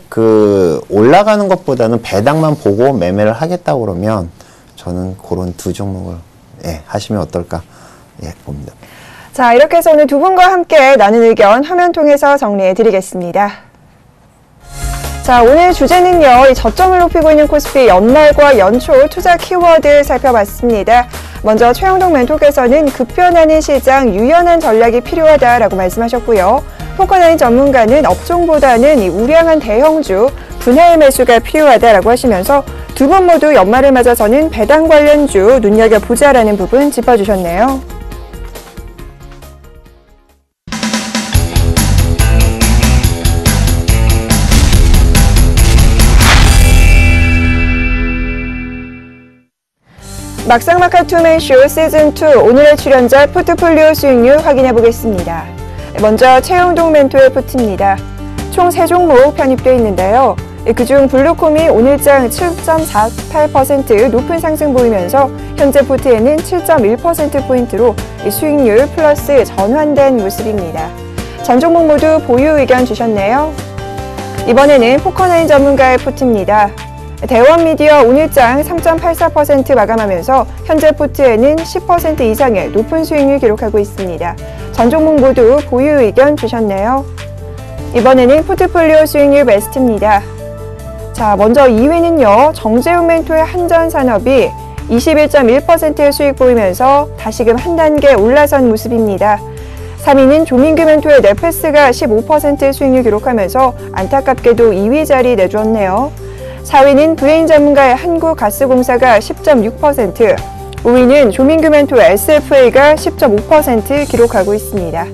올라가는 것보다는 배당만 보고 매매를 하겠다고 그러면 저는 그런 두 종목을 하시면 어떨까 봅니다. 자, 이렇게 해서 오늘 두 분과 함께 나눈 의견 화면 통해서 정리해 드리겠습니다. 자, 오늘 주제는요, 이 저점을 높이고 있는 코스피 연말과 연초 투자 키워드 살펴봤습니다. 먼저 최영동 멘토께서는 급변하는 시장 유연한 전략이 필요하다라고 말씀하셨고요. 포커나인 전문가는 업종보다는 이 우량한 대형주, 분할 매수가 필요하다라고 하시면서 두 분 모두 연말을 맞아서는 배당 관련주 눈여겨보자라는 부분 짚어주셨네요. 막상막하 투맨쇼 시즌2 오늘의 출연자 포트폴리오 수익률 확인해 보겠습니다. 먼저 최영동 멘토의 포트입니다. 총 3종목 편입되어 있는데요. 그중 블루콤이 오늘장 7.48% 높은 상승 보이면서 현재 포트에는 7.1%포인트로 수익률 플러스 전환된 모습입니다. 전 종목 모두 보유 의견 주셨네요. 이번에는 포커나인 전문가의 포트입니다. 대원미디어 오늘장 3.84% 마감하면서 현재 포트에는 10% 이상의 높은 수익률 기록하고 있습니다. 전 종목 모두 보유 의견 주셨네요. 이번에는 포트폴리오 수익률 베스트입니다. 자, 먼저 2위는요. 정재훈 멘토의 한전산업이 21.1%의 수익 보이면서 다시금 한 단계 올라선 모습입니다. 3위는 조민규 멘토의 네페스가 15%의 수익률 기록하면서 안타깝게도 2위 자리 내주었네요. 4위는 브레인 전문가의 한국가스공사가 10.6%, 5위는 조민규 멘토의 SFA가 10.5% 기록하고 있습니다.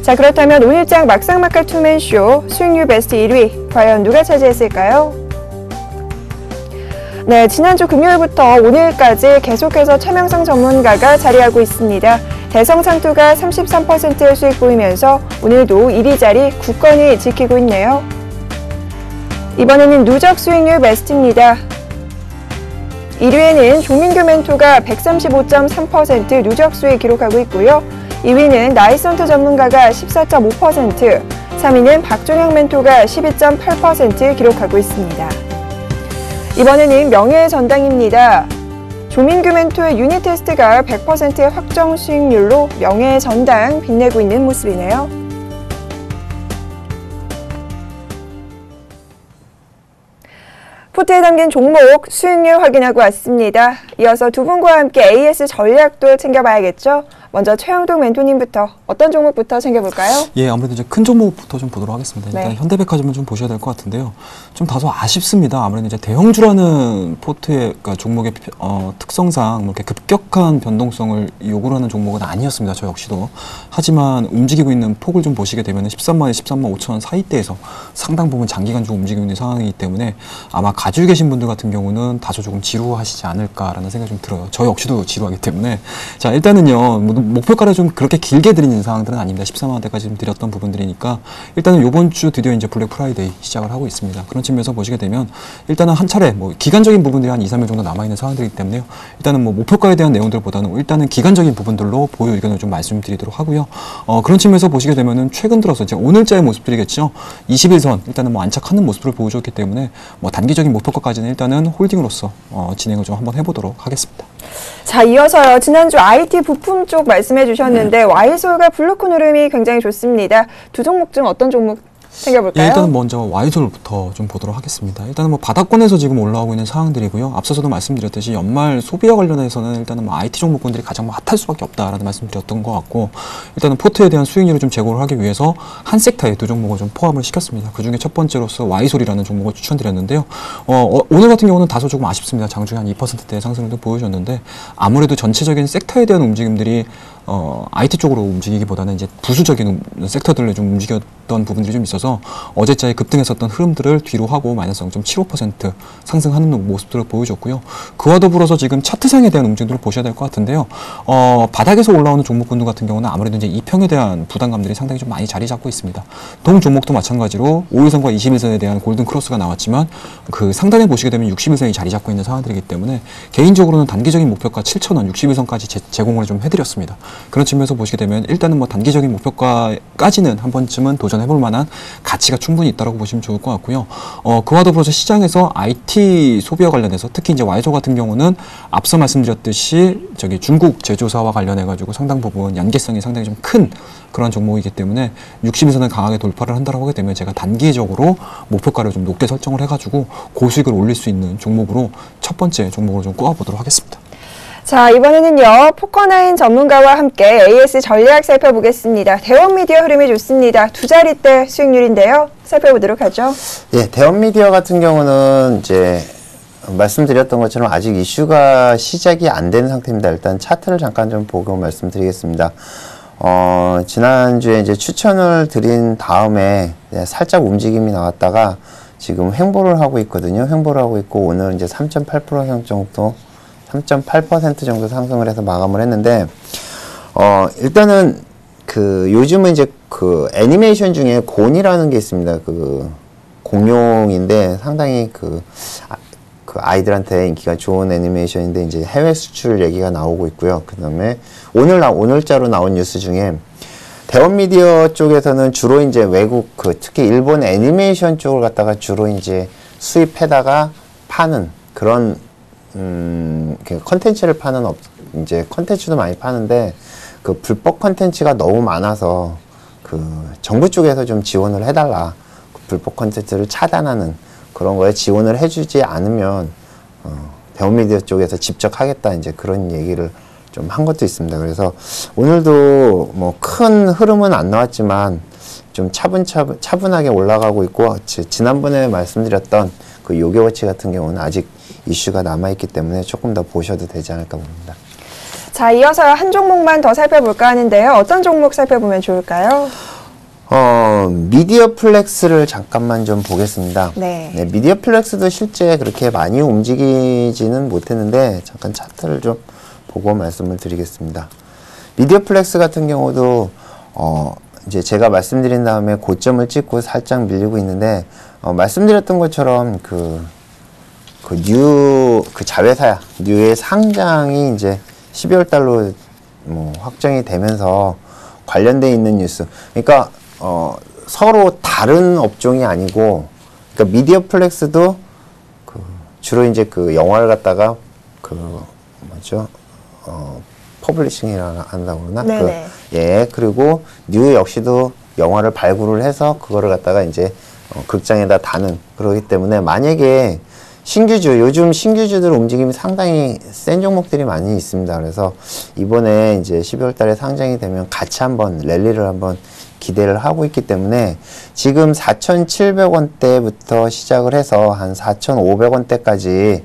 자, 그렇다면 오늘장 막상막하 투맨쇼 수익률 베스트 1위 과연 누가 차지했을까요? 네, 지난주 금요일부터 오늘까지 계속해서 최명성 전문가가 자리하고 있습니다. 대성상투가 33%의 수익 보이면서 오늘도 1위 자리 굳건히 지키고 있네요. 이번에는 누적 수익률 베스트입니다. 1위에는 조민규 멘토가 135.3% 누적 수익 기록하고 있고요. 2위는 나이선트 전문가가 14.5%, 3위는 박종영 멘토가 12.8% 기록하고 있습니다. 이번에는 명예의 전당입니다. 조민규 멘토의 유닛 테스트가 100%의 확정 수익률로 명예의 전당 빛내고 있는 모습이네요. 포트에 담긴 종목 수익률 확인하고 왔습니다. 이어서 두 분과 함께 AS 전략도 챙겨봐야겠죠? 먼저 최영동 멘토님부터 어떤 종목부터 챙겨볼까요? 예, 아무래도 이제 큰 종목부터 좀 보도록 하겠습니다. 일단 네. 현대백화점은 좀 보셔야 될 것 같은데요. 좀 다소 아쉽습니다. 아무래도 이제 대형주라는 포트의 그러니까 종목의 특성상 뭐 이렇게 급격한 변동성을 요구를 하는 종목은 아니었습니다. 저 역시도. 하지만 움직이고 있는 폭을 좀 보시게 되면 13만에 13만 5천 원 사이대에서 상당 부분 장기간 좀 움직이고 있는 상황이기 때문에 아마 가지고 계신 분들 같은 경우는 다소 조금 지루하시지 않을까라는 생각이 좀 들어요. 저 역시도 지루하기 때문에. 자, 일단은요. 목표가를 좀 그렇게 길게 드리는 상황들은 아닙니다. 14만 원대까지 좀 드렸던 부분들이니까 일단은 이번 주 드디어 이제 블랙 프라이데이 시작을 하고 있습니다. 그런 측면에서 보시게 되면 일단은 한 차례 뭐 기간적인 부분들이 한 2, 3일 정도 남아있는 상황들이기 때문에요. 일단은 뭐 목표가에 대한 내용들보다는 일단은 기간적인 부분들로 보유 의견을 좀 말씀드리도록 하고요. 그런 측면에서 보시게 되면은 최근 들어서 이제 오늘자의 모습들이겠죠. 21선 일단은 뭐 안착하는 모습을 보여줬기 때문에 뭐 단기적인 목표가까지는 일단은 홀딩으로서 진행을 좀 한번 해보도록 하겠습니다. 자, 이어서요. 지난주 IT 부품 쪽 말씀해 주셨는데 와이솔과 블루콘 흐름이 굉장히 좋습니다. 두 종목 중 어떤 종목 챙겨볼까요? 예, 일단은 먼저 와이솔부터 좀 보도록 하겠습니다. 일단은 뭐 바닥권에서 지금 올라오고 있는 상황들이고요. 앞서서도 말씀드렸듯이 연말 소비와 관련해서는 일단은 뭐 IT 종목군들이 가장 뭐 핫할 수밖에 없다라는 말씀드렸던 것 같고, 일단은 포트에 대한 수익률을 좀 제고를 하기 위해서 한 섹터에 두 종목을 좀 포함을 시켰습니다. 그 중에 첫 번째로서 와이솔이라는 종목을 추천드렸는데요. 오늘 같은 경우는 다소 조금 아쉽습니다. 장중에 한 2%대의 상승을 보여줬는데 아무래도 전체적인 섹터에 대한 움직임들이 IT 쪽으로 움직이기보다는 이제 부수적인 섹터들로 좀 움직였던 부분들이 좀 있어서 어제자에 급등했었던 흐름들을 뒤로 하고 마이너스 0.75% 상승하는 모습들을 보여줬고요. 그와 더불어서 지금 차트상에 대한 움직임들을 보셔야 될 것 같은데요. 바닥에서 올라오는 종목군들 같은 경우는 아무래도 이제 이평에 대한 부담감들이 상당히 좀 많이 자리 잡고 있습니다. 동 종목도 마찬가지로 5일선과 21선에 대한 골든 크로스가 나왔지만 그 상단에 보시게 되면 61선이 자리 잡고 있는 상황들이기 때문에 개인적으로는 단기적인 목표가 7,000원, 61선까지 제공을 좀 해드렸습니다. 그런 측면에서 보시게 되면 일단은 뭐 단기적인 목표가까지는 한 번쯤은 도전해볼 만한 가치가 충분히 있다고 보시면 좋을 것 같고요. 그와 더불어서 시장에서 IT 소비와 관련해서 특히 이제 와이솔 같은 경우는 앞서 말씀드렸듯이 중국 제조사와 관련해가지고 상당 부분 연계성이 상당히 좀 큰 그런 종목이기 때문에 60일선을 강하게 돌파를 한다고 하게 되면 제가 단기적으로 목표가를 좀 높게 설정을 해가지고 고수익을 올릴 수 있는 종목으로 첫 번째 종목으로 좀 꼽아보도록 하겠습니다. 자, 이번에는요, 포커나인 전문가와 함께 AS 전략 살펴보겠습니다. 대원미디어 흐름이 좋습니다. 두 자릿대 수익률인데요. 살펴보도록 하죠. 예, 대원미디어 같은 경우는 이제 말씀드렸던 것처럼 아직 이슈가 시작이 안 된 상태입니다. 일단 차트를 잠깐 좀 보고 말씀드리겠습니다. 지난주에 이제 추천을 드린 다음에 살짝 움직임이 나왔다가 지금 횡보를 하고 있거든요. 횡보를 하고 있고 오늘 이제 3.8% 정도 3.8% 정도 상승을 해서 마감을 했는데, 일단은 요즘은 이제 애니메이션 중에 곤이라는 게 있습니다. 공룡인데 상당히 아이들한테 인기가 좋은 애니메이션인데 이제 해외 수출 얘기가 나오고 있고요. 그 다음에 오늘자로 나온 뉴스 중에 대원미디어 쪽에서는 주로 이제 외국 특히 일본 애니메이션 쪽을 갖다가 주로 이제 수입해다가 파는 그런 컨텐츠를 파는 이제 컨텐츠도 많이 파는데 불법 컨텐츠가 너무 많아서 정부 쪽에서 좀 지원을 해달라. 불법 컨텐츠를 차단하는 그런 거에 지원을 해주지 않으면 대원미디어 쪽에서 직접 하겠다 이제 그런 얘기를 좀 한 것도 있습니다. 그래서 오늘도 뭐 큰 흐름은 안 나왔지만 좀 차분하게 올라가고 있고, 지난번에 말씀드렸던 요게워치 같은 경우는 아직 이슈가 남아있기 때문에 조금 더 보셔도 되지 않을까 봅니다. 자, 이어서 한 종목만 더 살펴볼까 하는데요. 어떤 종목 살펴보면 좋을까요? 미디어 플렉스를 잠깐만 좀 보겠습니다. 네. 네, 미디어 플렉스도 실제 그렇게 많이 움직이지는 못했는데 잠깐 차트를 좀 보고 말씀을 드리겠습니다. 미디어 플렉스 같은 경우도 이제 제가 말씀드린 다음에 고점을 찍고 살짝 밀리고 있는데, 말씀드렸던 것처럼 자회사야 뉴의 상장이 이제 12월 달로 뭐 확정이 되면서 관련돼 있는 뉴스. 그러니까 서로 다른 업종이 아니고, 그러니까 미디어 플렉스도 주로 이제 영화를 갖다가 퍼블리싱이라 한다고 그러나? 네네. 예, 그리고 뉴 역시도 영화를 발굴을 해서 그거를 갖다가 이제 극장에다 다는, 그러기 때문에 만약에 요즘 신규주들 움직임이 상당히 센 종목들이 많이 있습니다. 그래서 이번에 이제 12월 달에 상장이 되면 같이 한번 랠리를 한번 기대를 하고 있기 때문에 지금 4,700원대부터 시작을 해서 한 4,500원대까지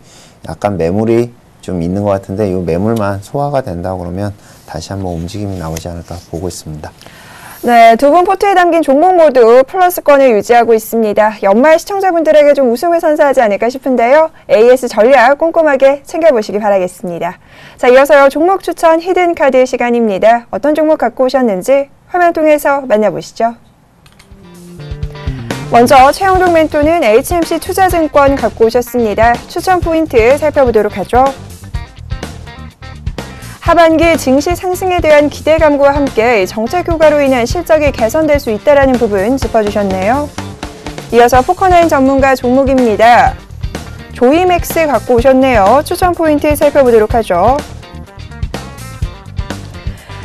약간 매물이 좀 있는 것 같은데, 이 매물만 소화가 된다고 그러면 다시 한번 움직임이 나오지 않을까 보고 있습니다. 네, 두 분 포트에 담긴 종목 모두 플러스권을 유지하고 있습니다. 연말 시청자분들에게 좀 우승을 선사하지 않을까 싶은데요. AS 전략 꼼꼼하게 챙겨보시기 바라겠습니다. 자, 이어서요, 종목 추천 히든카드 시간입니다. 어떤 종목 갖고 오셨는지 화면 통해서 만나보시죠. 먼저 최영동 멘토는 HMC 투자증권 갖고 오셨습니다. 추천 포인트 살펴보도록 하죠. 하반기 증시 상승에 대한 기대감과 함께 정책 효과로 인한 실적이 개선될 수 있다는 부분 짚어주셨네요. 이어서 포커나인 전문가 종목입니다. 조이맥스 갖고 오셨네요. 추천 포인트 살펴보도록 하죠.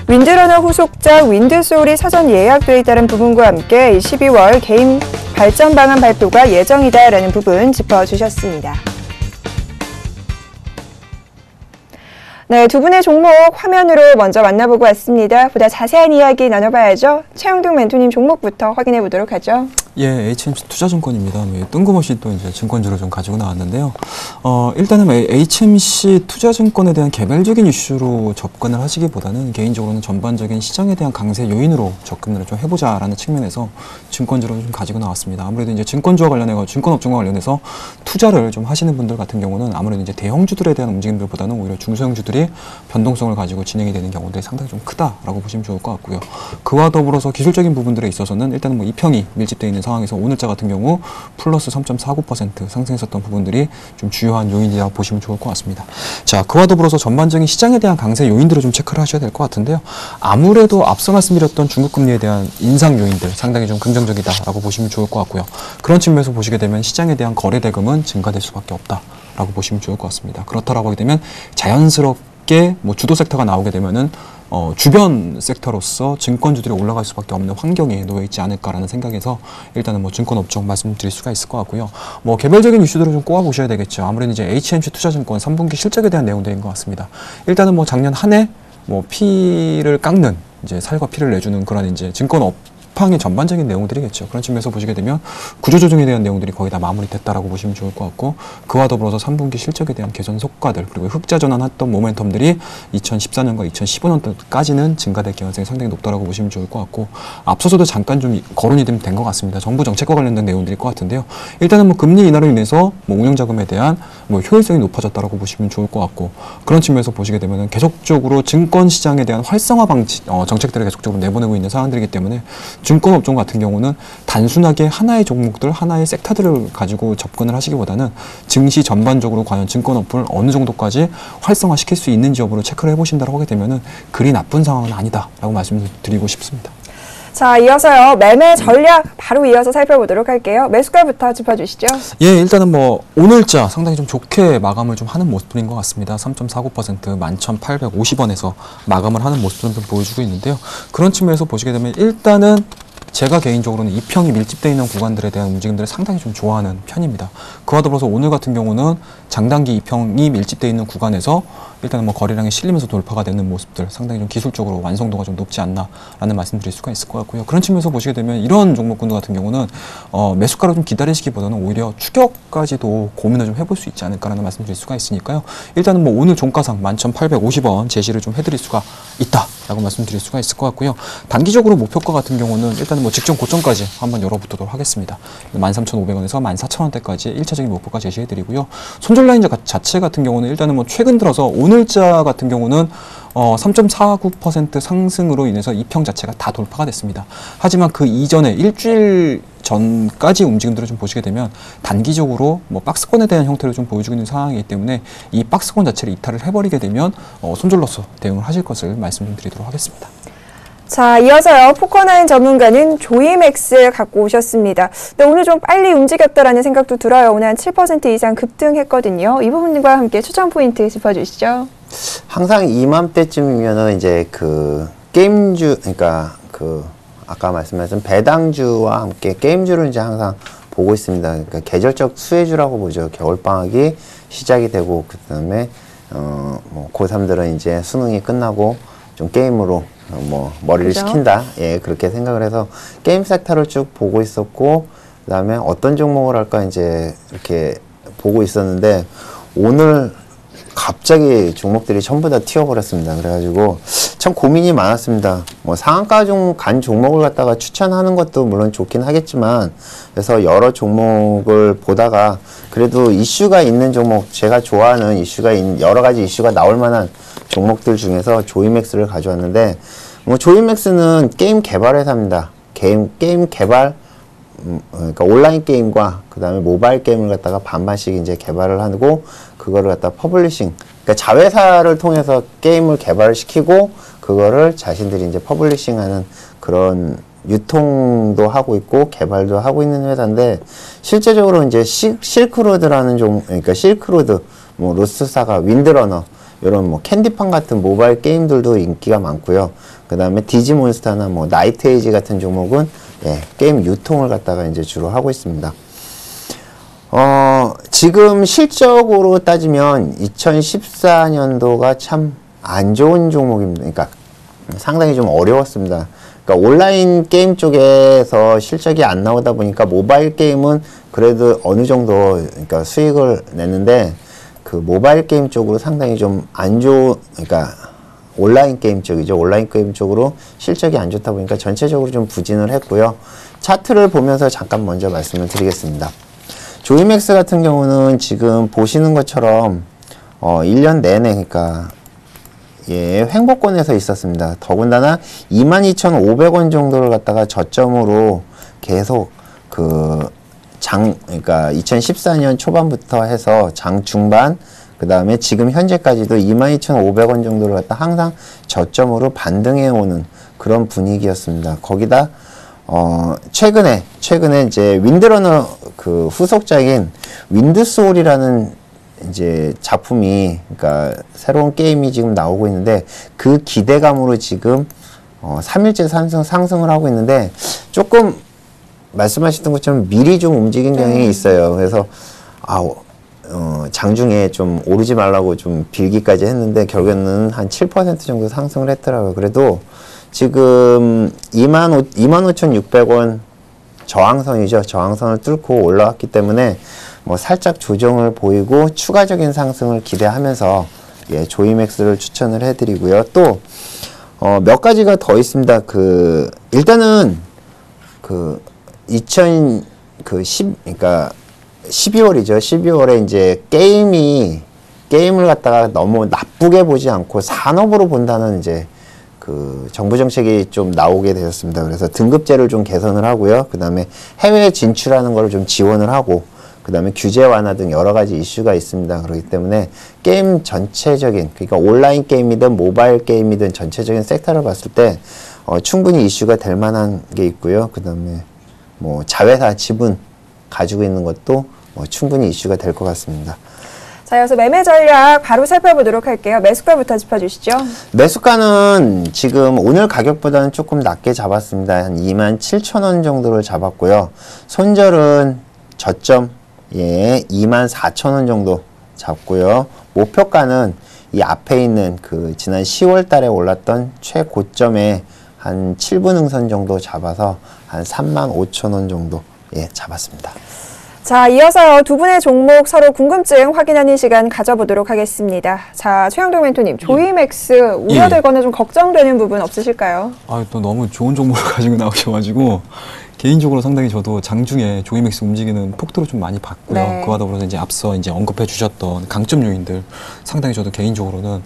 윈드러너 후속작 윈드소울이 사전 예약되어 있다는 부분과 함께 12월 개인 발전 방안 발표가 예정이다라는 부분 짚어주셨습니다. 네, 두 분의 종목 화면으로 먼저 만나보고 왔습니다. 보다 자세한 이야기 나눠봐야죠. 최영동 멘토님 종목부터 확인해 보도록 하죠. 예, HMC 투자증권입니다. 뜬금없이 또 이제 증권주를 좀 가지고 나왔는데요. 일단은 HMC 투자증권에 대한 개별적인 이슈로 접근을 하시기보다는 개인적으로는 전반적인 시장에 대한 강세 요인으로 접근을 좀 해보자라는 측면에서 증권주로 좀 가지고 나왔습니다. 아무래도 이제 증권주와 관련해서 증권업종과 관련해서 투자를 좀 하시는 분들 같은 경우는 아무래도 이제 대형주들에 대한 움직임들보다는 오히려 중소형주들이 변동성을 가지고 진행이 되는 경우들이 상당히 좀 크다라고 보시면 좋을 것 같고요. 그와 더불어서 기술적인 부분들에 있어서는 일단은 뭐 이평이 밀집되어 있는 상황에서 오늘자 같은 경우 플러스 3.49% 상승했었던 부분들이 좀 주요한 요인이라고 보시면 좋을 것 같습니다. 자, 그와 더불어서 전반적인 시장에 대한 강세 요인들을 좀 체크를 하셔야 될 것 같은데요. 아무래도 앞서 말씀드렸던 중국금리에 대한 인상 요인들 상당히 좀 긍정적이다라고 보시면 좋을 것 같고요. 그런 측면에서 보시게 되면 시장에 대한 거래 대금은 증가될 수밖에 없다라고 보시면 좋을 것 같습니다. 그렇다라고 하게 되면 자연스럽게 뭐 주도 섹터가 나오게 되면은 주변 섹터로서 증권주들이 올라갈 수밖에 없는 환경에 놓여 있지 않을까라는 생각에서 일단은 뭐 증권 업종 말씀드릴 수가 있을 것 같고요. 뭐 개별적인 이슈들을 좀 꼽아 보셔야 되겠죠. 아무래도 이제 HMC 투자증권 3분기 실적에 대한 내용들인 것 같습니다. 일단은 뭐 작년 한 해 뭐 피를 깎는 이제 살과 피를 내주는 그런 이제 증권 업황의 전반적인 내용들이겠죠. 그런 측면에서 보시게 되면 구조조정에 대한 내용들이 거의 다 마무리됐다라고 보시면 좋을 것 같고, 그와 더불어서 3분기 실적에 대한 개선 효과들 그리고 흑자 전환했던 모멘텀들이 2014년과 2015년까지는 증가될 가능성이 상당히 높다라고 보시면 좋을 것 같고, 앞서서도 잠깐 좀 거론이 된 것 같습니다. 정부 정책과 관련된 내용들일 것 같은데요. 일단은 뭐 금리 인하로 인해서 뭐 운영자금에 대한 뭐 효율성이 높아졌다라고 보시면 좋을 것 같고, 그런 측면에서 보시게 되면은 계속적으로 증권 시장에 대한 활성화 방치 정책들을 계속적으로 내보내고 있는 상황들이기 때문에 증권 업종 같은 경우는 단순하게 하나의 종목들, 하나의 섹터들을 가지고 접근을 하시기보다는 증시 전반적으로 과연 증권업을 어느 정도까지 활성화시킬 수 있는지 여부를 체크를 해보신다고 하게 되면은 그리 나쁜 상황은 아니다라고 말씀드리고 싶습니다. 자, 이어서요. 매매 전략 바로 이어서 살펴보도록 할게요. 매수가부터 짚어주시죠. 예, 일단은 뭐 오늘자 상당히 좀 좋게 마감을 좀 하는 모습인 것 같습니다. 3.49% 11,850원에서 마감을 하는 모습을 좀 보여주고 있는데요. 그런 측면에서 보시게 되면 일단은 제가 개인적으로는 이평이 밀집되어 있는 구간들에 대한 움직임들을 상당히 좀 좋아하는 편입니다. 그와 더불어서 오늘 같은 경우는 장단기 이평이 밀집되어 있는 구간에서 일단은 뭐 거래량이 실리면서 돌파가 되는 모습들, 상당히 좀 기술적으로 완성도가 좀 높지 않나라는 말씀드릴 수가 있을 것 같고요. 그런 측면에서 보시게 되면 이런 종목군들 같은 경우는 매수가를 좀 기다리시기보다는 오히려 추격까지도 고민을 좀 해볼 수 있지 않을까라는 말씀드릴 수가 있으니까요. 일단은 뭐 오늘 종가상 11,850원 제시를 좀 해드릴 수가 있다라고 말씀드릴 수가 있을 것 같고요. 단기적으로 목표가 같은 경우는 일단은 뭐 직전 고점까지 한번 열어보도록 하겠습니다. 13,500원에서 14,000원대까지 1차적인 목표가 제시해드리고요. 손절 라인 자체 같은 경우는 일단은 뭐 최근 들어서 오늘자 같은 경우는 3.49% 상승으로 인해서 이평 자체가 다 돌파가 됐습니다. 하지만 그 이전에 일주일 전까지 움직임들을 좀 보시게 되면 단기적으로 뭐 박스권에 대한 형태를 좀 보여주고 있는 상황이기 때문에 이 박스권 자체를 이탈을 해버리게 되면 손절로서 대응을 하실 것을 말씀 좀 드리도록 하겠습니다. 자, 이어서요. 포커나인 전문가는 조이맥스 갖고 오셨습니다. 근데 오늘 좀 빨리 움직였다라는 생각도 들어요. 오늘 한 7% 이상 급등했거든요. 이 부분과 함께 추천 포인트 짚어주시죠. 항상 이맘때쯤이면은 이제 그 게임주, 그러니까 그 아까 말씀하신 배당주와 함께 게임주를 이제 항상 보고 있습니다. 그러니까 계절적 수혜주라고 보죠. 겨울방학이 시작이 되고, 그 다음에 뭐 고3들은 이제 수능이 끝나고 좀 게임으로 뭐 머리를 그죠? 식힌다, 예, 그렇게 생각을 해서 게임 섹터를 쭉 보고 있었고, 그 다음에 어떤 종목을 할까 이제 이렇게 보고 있었는데 오늘 갑자기 종목들이 전부 다 튀어버렸습니다. 그래가지고 참 고민이 많았습니다. 뭐 상한가 간 종목을 갖다가 추천하는 것도 물론 좋긴 하겠지만, 그래서 여러 종목을 보다가 그래도 이슈가 있는 종목, 제가 좋아하는 이슈가 여러 가지 이슈가 나올 만한 종목들 중에서 조이맥스를 가져왔는데, 뭐 조이맥스는 게임 개발 회사입니다. 게임 개발, 그러니까 온라인 게임과 그 다음에 모바일 게임을 갖다가 반반씩 이제 개발을 하고, 그거를 갖다 퍼블리싱, 그러니까 자회사를 통해서 게임을 개발을 시키고 그거를 자신들이 이제 퍼블리싱하는 그런 유통도 하고 있고 개발도 하고 있는 회사인데, 실제적으로 이제 실크로드라는 그러니까 실크로드, 뭐 로스사가, 윈드러너, 이런 뭐 캔디팡 같은 모바일 게임들도 인기가 많고요. 그 다음에 디지몬스타나 뭐 나이트에이지 같은 종목은 게임 유통을 갖다가 이제 주로 하고 있습니다. 지금 실적으로 따지면 2014년도가 참 안 좋은 종목입니다. 그러니까 상당히 좀 어려웠습니다. 그러니까 온라인 게임 쪽에서 실적이 안 나오다 보니까 모바일 게임은 그래도 어느 정도 그러니까 수익을 냈는데, 그 모바일 게임 쪽으로 상당히 좀 안 그러니까 온라인 게임 쪽이죠. 온라인 게임 쪽으로 실적이 안 좋다 보니까 전체적으로 좀 부진을 했고요. 차트를 보면서 잠깐 먼저 말씀을 드리겠습니다. 조이맥스 같은 경우는 지금 보시는 것처럼 1년 내내, 그러니까 횡보권에서 있었습니다. 더군다나 22,500원 정도를 갖다가 저점으로 계속 그러니까 2014년 초반부터 해서 장 중반, 그 다음에 지금 현재까지도 22,500원 정도를 갖다 항상 저점으로 반등해오는 그런 분위기였습니다. 거기다 최근에 이제 윈드러너 그 후속작인 윈드소울이라는 이제 작품이, 그러니까 새로운 게임이 지금 나오고 있는데 그 기대감으로 지금 3일째 상승을 하고 있는데 조금 말씀하셨던 것처럼 미리 좀 움직인 경향이 있어요. 그래서 장중에 좀 오르지 말라고 좀 빌기까지 했는데 결국에는 한 7% 정도 상승을 했더라고요. 그래도 지금 25,600원 저항선이죠. 저항선을 뚫고 올라왔기 때문에 뭐 살짝 조정을 보이고 추가적인 상승을 기대하면서 예, 조이맥스를 추천을 해드리고요. 또 몇 가지가 더 있습니다. 일단은 12월이죠. 12월에 이제 게임을 갖다가 너무 나쁘게 보지 않고 산업으로 본다는 이제 정부 정책이 좀 나오게 되었습니다. 그래서 등급제를 좀 개선을 하고요. 그 다음에 해외 진출하는 거를 좀 지원을 하고, 그 다음에 규제 완화 등 여러 가지 이슈가 있습니다. 그렇기 때문에 게임 전체적인, 그러니까 온라인 게임이든 모바일 게임이든 전체적인 섹터를 봤을 때 충분히 이슈가 될 만한 게 있고요. 그 다음에 뭐 자회사 지분 가지고 있는 것도 충분히 이슈가 될 것 같습니다. 자, 이어서 매매 전략 바로 살펴보도록 할게요. 매수가부터 짚어주시죠. 매수가는 지금 오늘 가격보다는 조금 낮게 잡았습니다. 한 27,000원 정도를 잡았고요. 손절은 저점 24,000원 정도 잡고요. 목표가는 이 앞에 있는 지난 10월 달에 올랐던 최고점에 한 7분 응선 정도 잡아서 한 35,000원 정도 잡았습니다. 자, 이어서 두 분의 종목 서로 궁금증 확인하는 시간 가져보도록 하겠습니다. 자, 최영동 멘토님, 조이맥스 우려되거나 좀 걱정되는 부분 없으실까요? 또 너무 좋은 정보를 가지고 나오셔가지고 개인적으로 상당히 저도 장중에 조이맥스 움직이는 폭도를 좀 많이 봤고요. 네. 그와 더불어서 이제 앞서 이제 언급해 주셨던 강점 요인들 상당히 저도 개인적으로는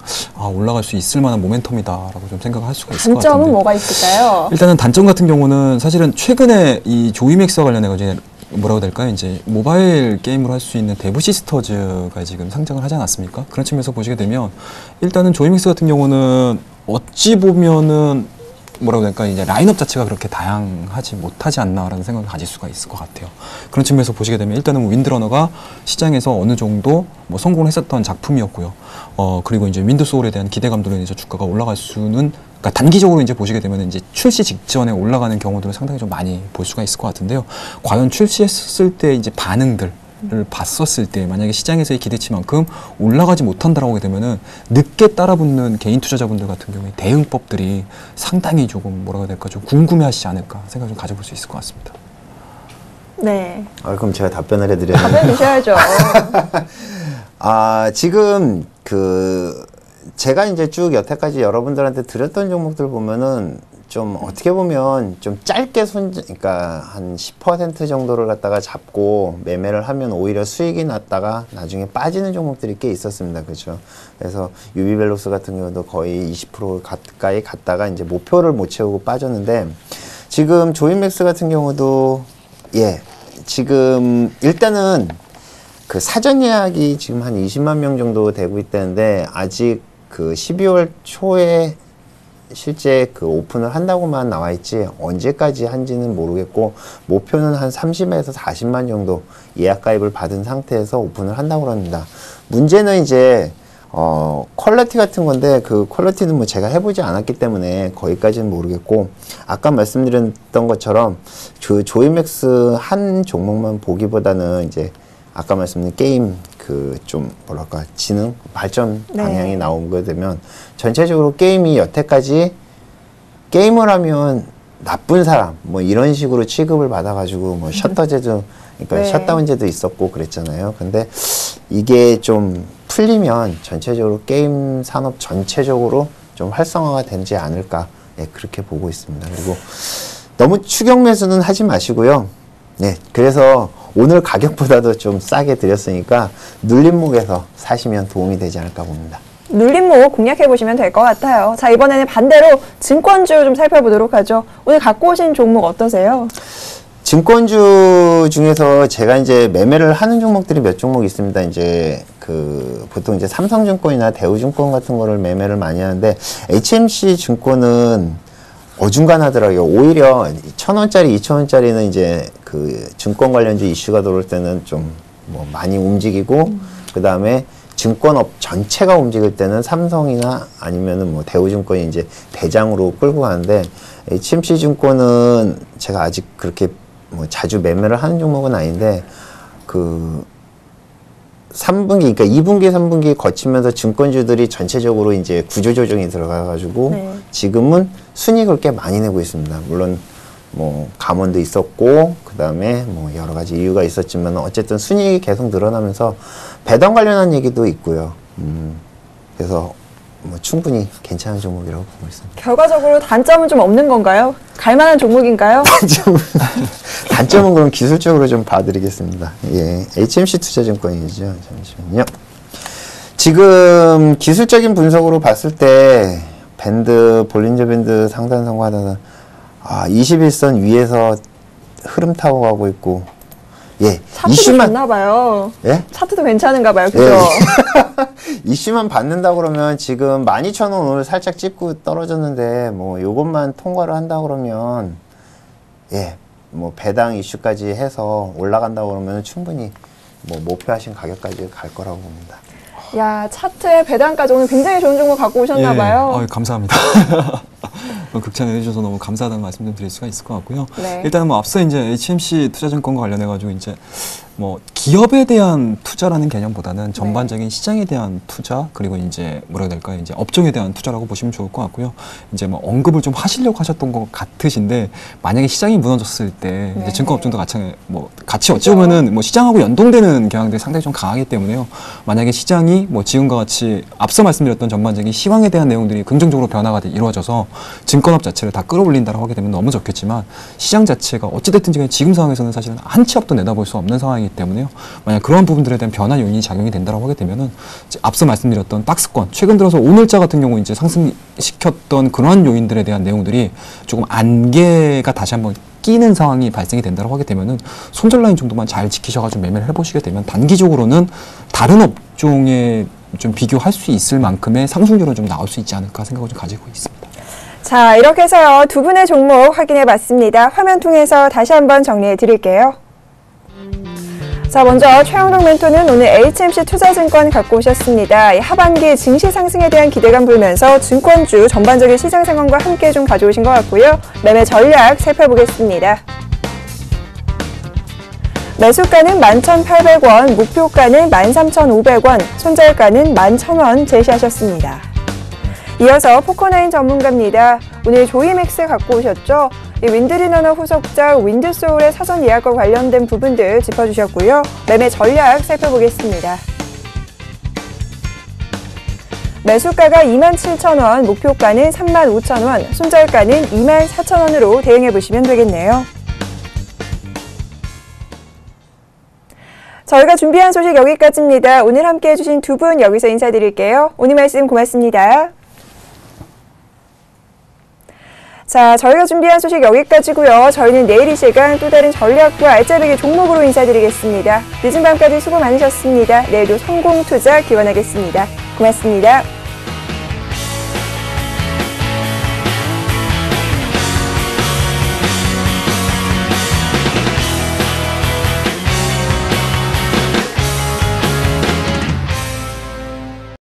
올라갈 수 있을 만한 모멘텀이다라고 좀 생각을 할 수가 있을 것 같은데. 단점은 뭐가 있을까요? 일단은 단점 같은 경우는 사실은 최근에 이 조이맥스와 관련해서 이제 뭐라고 될까요? 이제 모바일 게임을 할 수 있는 데브 시스터즈가 지금 상장을 하지 않았습니까? 그런 측면에서 보시게 되면 일단은 조이맥스 같은 경우는 어찌 보면은 뭐라고 될까, 이제 라인업 자체가 그렇게 다양하지 못하지 않나라는 생각을 가질 수가 있을 것 같아요. 그런 측면에서 보시게 되면 일단은 윈드러너가 시장에서 어느 정도 성공을 했었던 작품이었고요. 그리고 이제 윈드 소울에 대한 기대감들로 인해서 주가가 올라갈 수는, 그러니까 단기적으로 이제 보시게 되면 이제 출시 직전에 올라가는 경우들을 상당히 좀 많이 볼 수가 있을 것 같은데요. 과연 출시했을 때 이제 반응들 를 봤었을 때 만약에 시장에서의 기대치만큼 올라가지 못한다라고 하게 되면은 늦게 따라붙는 개인 투자자분들 같은 경우에 대응법들이 상당히 조금 뭐라고 해야 될까, 좀 궁금해하시지 않을까 생각 좀 가져볼 수 있을 것 같습니다. 네. 그럼 제가 답변을 해드려요. 답변 주셔야죠. 지금 제가 이제 쭉 여태까지 여러분들한테 드렸던 종목들 보면은 좀 어떻게 보면 좀 짧게 그러니까 한 10% 정도를 갖다가 잡고 매매를 하면 오히려 수익이 났다가 나중에 빠지는 종목들이 꽤 있었습니다. 그렇죠? 그래서 유비벨로스 같은 경우도 거의 20% 가까이 갔다가 이제 목표를 못 채우고 빠졌는데, 지금 조이맥스 같은 경우도 지금 일단은 사전 예약이 지금 한 20만 명 정도 되고 있다는데 아직 12월 초에 실제 오픈을 한다고만 나와 있지 언제까지 한지는 모르겠고, 목표는 한 30에서 40만 정도 예약 가입을 받은 상태에서 오픈을 한다고 합니다. 문제는 이제 퀄리티 같은 건데 퀄리티는 뭐 제가 해보지 않았기 때문에 거기까지는 모르겠고, 아까 말씀드렸던 것처럼 조이맥스 한 종목만 보기보다는 이제 아까 말씀드린 게임 좀 뭐랄까 지능 발전 방향이 나오게 되면 전체적으로 게임이 여태까지 게임을 하면 나쁜 사람 뭐 이런 식으로 취급을 받아가지고 뭐 셧다운제도, 그러니까 셧다운제도 있었고 그랬잖아요. 근데 이게 좀 풀리면 전체적으로 게임 산업 전체적으로 좀 활성화가 되지 않을까, 그렇게 보고 있습니다. 그리고 너무 추격 매수는 하지 마시고요. 그래서 오늘 가격보다도 좀 싸게 드렸으니까 눌림목에서 사시면 도움이 되지 않을까 봅니다. 눌림목 공략해보시면 될 것 같아요. 자, 이번에는 반대로 증권주 좀 살펴보도록 하죠. 오늘 갖고 오신 종목 어떠세요? 증권주 중에서 제가 이제 매매를 하는 종목들이 몇 종목 있습니다. 이제 보통 이제 삼성증권이나 대우증권 같은 거를 매매를 많이 하는데, HMC 증권은 어중간하더라고요. 오히려 1,000원짜리, 2,000원짜리는 이제 증권 관련주 이슈가 들어올 때는 좀 뭐 많이 움직이고, 그 다음에 증권업 전체가 움직일 때는 삼성이나 아니면은 뭐 대우증권이 이제 대장으로 끌고 가는데 HMC 증권은 제가 아직 그렇게 뭐 자주 매매를 하는 종목은 아닌데 그 3분기, 그러니까 2분기, 3분기 거치면서 증권주들이 전체적으로 이제 구조조정이 들어가가지고 네. 지금은 순이익을 꽤 많이 내고 있습니다. 물론 뭐 감원도 있었고 그 다음에 뭐 여러 가지 이유가 있었지만 어쨌든 순이익이 계속 늘어나면서 배당 관련한 얘기도 있고요. 그래서 뭐 충분히 괜찮은 종목이라고 보고 있습니다. 결과적으로 단점은 좀 없는 건가요? 갈만한 종목인가요? 단점은 그럼 기술적으로 좀 봐드리겠습니다. 예, HMC 투자증권이죠. 잠시만요. 지금 기술적인 분석으로 봤을 때 밴드, 볼린저 밴드 상단선과 21선 위에서 흐름 타고 가고 있고, 예, 차트도 좋나 봐요. 예? 차트도 괜찮은가 봐요. 그죠? 예. 이슈만 받는다 그러면 지금 12,000원 오늘 살짝 찍고 떨어졌는데 뭐 요것만 통과를 한다 그러면 예, 뭐 배당 이슈까지 해서 올라간다 그러면 충분히 뭐 목표하신 가격까지 갈 거라고 봅니다. 야, 차트에 배당까지 오늘 굉장히 좋은 종목 갖고 오셨나 봐요. 감사합니다. 극찬해 주셔서 너무 감사하다는 말씀 좀 드릴 수가 있을 것 같고요. 네. 일단은 뭐 앞서 이제 HMC 투자증권과 관련해 가지고 이제 뭐 기업에 대한 투자라는 개념보다는 전반적인 시장에 대한 투자, 그리고 이제 뭐라 해야 될까요? 이제 업종에 대한 투자라고 보시면 좋을 것 같고요. 이제 뭐 언급을 좀 하시려고 하셨던 것 같으신데, 만약에 시장이 무너졌을 때 이제 증권업종도 같이 어찌 보면은 뭐 시장하고 연동되는 경향들이 상당히 좀 강하기 때문에요. 만약에 시장이 뭐 지금과 같이 앞서 말씀드렸던 전반적인 시황에 대한 내용들이 긍정적으로 변화가 이루어져서 증권업 자체를 다 끌어올린다고 하게 되면 너무 좋겠지만, 시장 자체가 어찌됐든 지금 상황에서는 사실은 한 치 앞도 내다볼 수 없는 상황이기 때문에요. 만약 그러한 부분들에 대한 변화 요인이 작용이 된다고 하게 되면은 앞서 말씀드렸던 박스권, 최근 들어서 오늘자 같은 경우 이제 상승시켰던 그러한 요인들에 대한 내용들이 조금 안개가 다시 한번 끼는 상황이 발생이 된다고 하게 되면은 손절 라인 정도만 잘 지키셔가지고 매매를 해보시게 되면 단기적으로는 다른 업종에 좀 비교할 수 있을 만큼의 상승률은 좀 나올 수 있지 않을까 생각을 좀 가지고 있습니다. 자, 이렇게 해서요, 두 분의 종목 확인해 봤습니다. 화면 통해서 다시 한번 정리해 드릴게요. 자, 먼저 최영동 멘토는 오늘 HMC 투자증권 갖고 오셨습니다. 하반기 증시 상승에 대한 기대감 불면서 증권주 전반적인 시장 상황과 함께 좀 가져오신 것 같고요. 매매 전략 살펴보겠습니다. 매수가는 11,800원, 목표가는 13,500원, 손절가는 11,000원 제시하셨습니다. 이어서 포커나인 전문가입니다. 오늘 조이맥스 갖고 오셨죠? 윈드리너너 후속작 윈드소울의 사전 예약과 관련된 부분들 짚어주셨고요. 매매 전략 살펴보겠습니다. 매수가가 27,000원, 목표가는 35,000원, 손절가는 24,000원으로 대응해보시면 되겠네요. 저희가 준비한 소식 여기까지입니다. 오늘 함께 해주신 두 분 여기서 인사드릴게요. 오늘 말씀 고맙습니다. 자, 저희가 준비한 소식 여기까지고요. 저희는 내일 이 시간 또 다른 전략과 알짜배기 종목으로 인사드리겠습니다. 늦은 밤까지 수고 많으셨습니다. 내일도 성공 투자 기원하겠습니다. 고맙습니다.